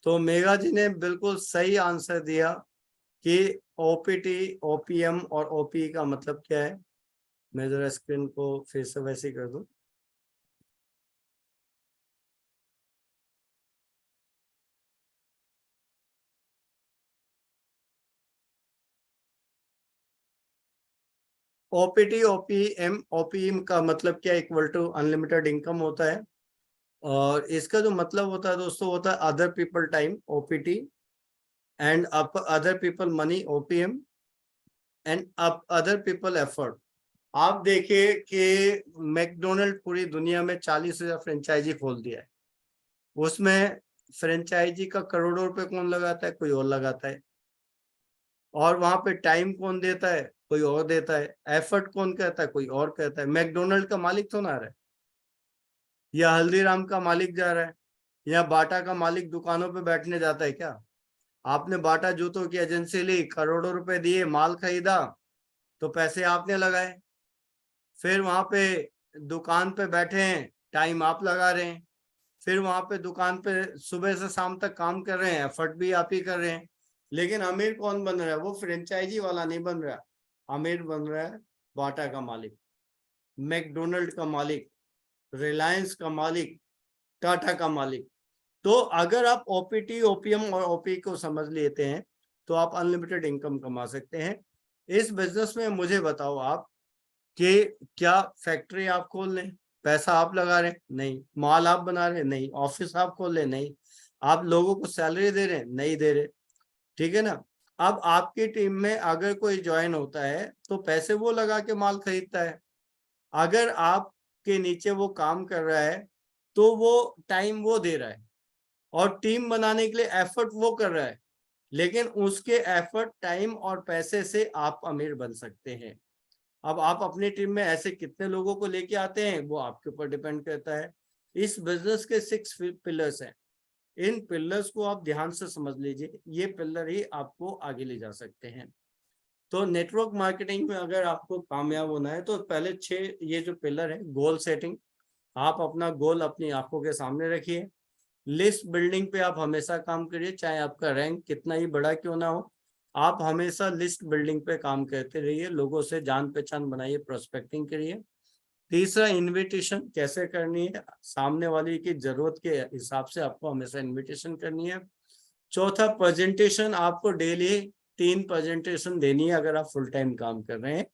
तो मेगा जी ने बिल्कुल सही आंसर दिया कि ओपीटी, ओपीएम और ओपी का मतलब क्या है। मैं जरा स्क्रीन को फिर से वैसे ही कर दूं। ओपीटी, ओपीएम, ओपीएम का मतलब क्या, इक्वल टू अनलिमिटेड इनकम होता है। और इसका जो मतलब होता है दोस्तों, होता है other people time, OPT, and other people money, OPM, and other people effort. आप देखिए कि मैकडोनल्ड पूरी दुनिया में 40,000 फ्रेंचाइजी खोल दिया है। उसमें फ्रेंचाइजी का करोड़ों रुपए कौन लगाता है? कोई और लगाता है। और वहां पे टाइम कौन देता है? कोई और देता है। एफर्ट कौन कहता है? कोई और कहता है। मैकडोनल्ड का मालिक तो ना रहा है, या हल्दीराम का मालिक जा रहा है, या बाटा का मालिक दुकानों पे बैठने जाता है क्या? आपने बाटा जूतों की एजेंसी ली, करोड़ों रुपए दिए, माल खरीदा, तो पैसे आपने लगाए। फिर वहां पे दुकान पे बैठे हैं, टाइम आप लगा रहे हैं। फिर वहां पे दुकान पे सुबह से शाम तक काम कर रहे हैं, एफर्ट भी आप ही कर रहे हैं। लेकिन अमीर कौन बन रहा है? वो फ्रेंचाइजी वाला नहीं बन रहा, अमीर बन रहा है बाटा का मालिक, मैकडोनल्ड का मालिक, रिलायंस का मालिक, टाटा का मालिक। तो अगर आप ओपीटी, ओपीएम और ओपी को समझ लेते हैं तो आप अनलिमिटेड इनकम कमा सकते हैं इस बिजनेस में। मुझे बताओ आप कि क्या फैक्ट्री आप खोल लें, पैसा आप लगा रहे हैं? नहीं। माल आप बना रहे हैं? नहीं। ऑफिस आप खोल लें? नहीं। आप लोगों को सैलरी दे रहे हैं? नहीं दे रहे। ठीक है ना? अब आपकी टीम में अगर कोई ज्वाइन होता है तो पैसे वो लगा के माल खरीदता है। अगर आपके नीचे वो काम कर रहा है तो वो टाइम वो दे रहा है, और टीम बनाने के लिए एफर्ट वो कर रहा है। लेकिन उसके एफर्ट, टाइम और पैसे से आप अमीर बन सकते हैं। अब आप अपनी टीम में ऐसे कितने लोगों को लेके आते हैं, वो आपके ऊपर डिपेंड करता है। इस बिजनेस के 6 पिलर्स हैं। इन पिलर्स को आप ध्यान से समझ लीजिए, ये पिलर ही आपको आगे ले जा सकते हैं। तो नेटवर्क मार्केटिंग में अगर आपको कामयाब होना है तो पहले 6 ये जो पिलर है, गोल सेटिंग, आप अपना गोल अपनी आंखों के सामने रखिए। लिस्ट बिल्डिंग पे आप हमेशा काम करिए, चाहे आपका रैंक कितना ही बड़ा क्यों ना हो, आप हमेशा लिस्ट बिल्डिंग पे काम करते रहिए, लोगों से जान पहचान बनाइए, प्रोस्पेक्टिंग करिए। तीसरा, इनविटेशन कैसे करनी है, सामने वाले की जरूरत के हिसाब से आपको हमेशा इनविटेशन करनी है। चौथा, प्रेजेंटेशन, आपको डेली 3 प्रेजेंटेशन देनी है अगर आप फुल टाइम काम कर रहे हैं।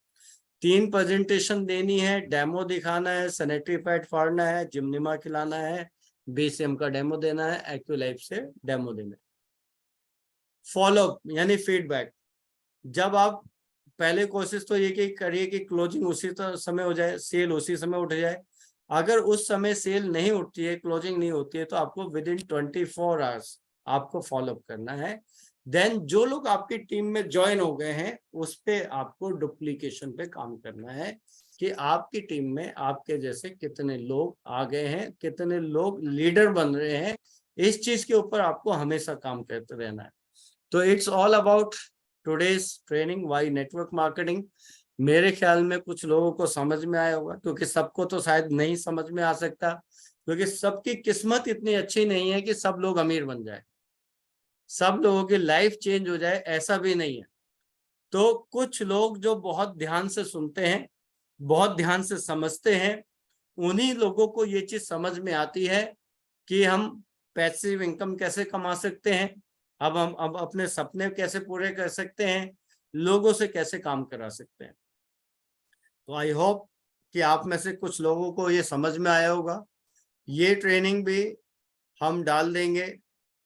3 प्रेजेंटेशन देनी है, डेमो दिखाना है, सैनिटरी पैड फाड़ना है, जिमनिमा खिलाना है, बीसीएम का डेमो देना है, एक्यूलाइफ से डेमो देना है। फॉलोअप यानी फीडबैक, जब आप पहले कोशिश तो ये कि करिए कि क्लोजिंग उसी समय हो जाए, सेल उसी समय उठ जाए। अगर उस समय सेल नहीं उठती है, क्लोजिंग नहीं होती है, तो आपको विद इन 24 आवर्स आपको फॉलोअप करना है। देन जो लोग आपकी टीम में ज्वाइन हो गए हैं उस पे आपको डुप्लीकेशन पे काम करना है कि आपकी टीम में आपके जैसे कितने लोग आ गए हैं, कितने लोग लीडर बन रहे हैं। इस चीज के ऊपर आपको हमेशा काम करते रहना है। तो it's all about today's training why network marketing. मेरे ख्याल में कुछ लोगों को समझ में आया होगा, क्योंकि सबको तो शायद नहीं समझ में आ सकता, क्योंकि सबकी किस्मत इतनी अच्छी नहीं है कि सब लोग अमीर बन जाए, सब लोगों की लाइफ चेंज हो जाए, ऐसा भी नहीं है। तो कुछ लोग जो बहुत ध्यान से सुनते हैं, बहुत ध्यान से समझते हैं, उन्हीं लोगों को ये चीज समझ में आती है कि हम पैसिव इनकम कैसे कमा सकते हैं, अब अपने सपने कैसे पूरे कर सकते हैं, लोगों से कैसे काम करा सकते हैं। तो आई होप कि आप में से कुछ लोगों को ये समझ में आया होगा। ये ट्रेनिंग भी हम डाल देंगे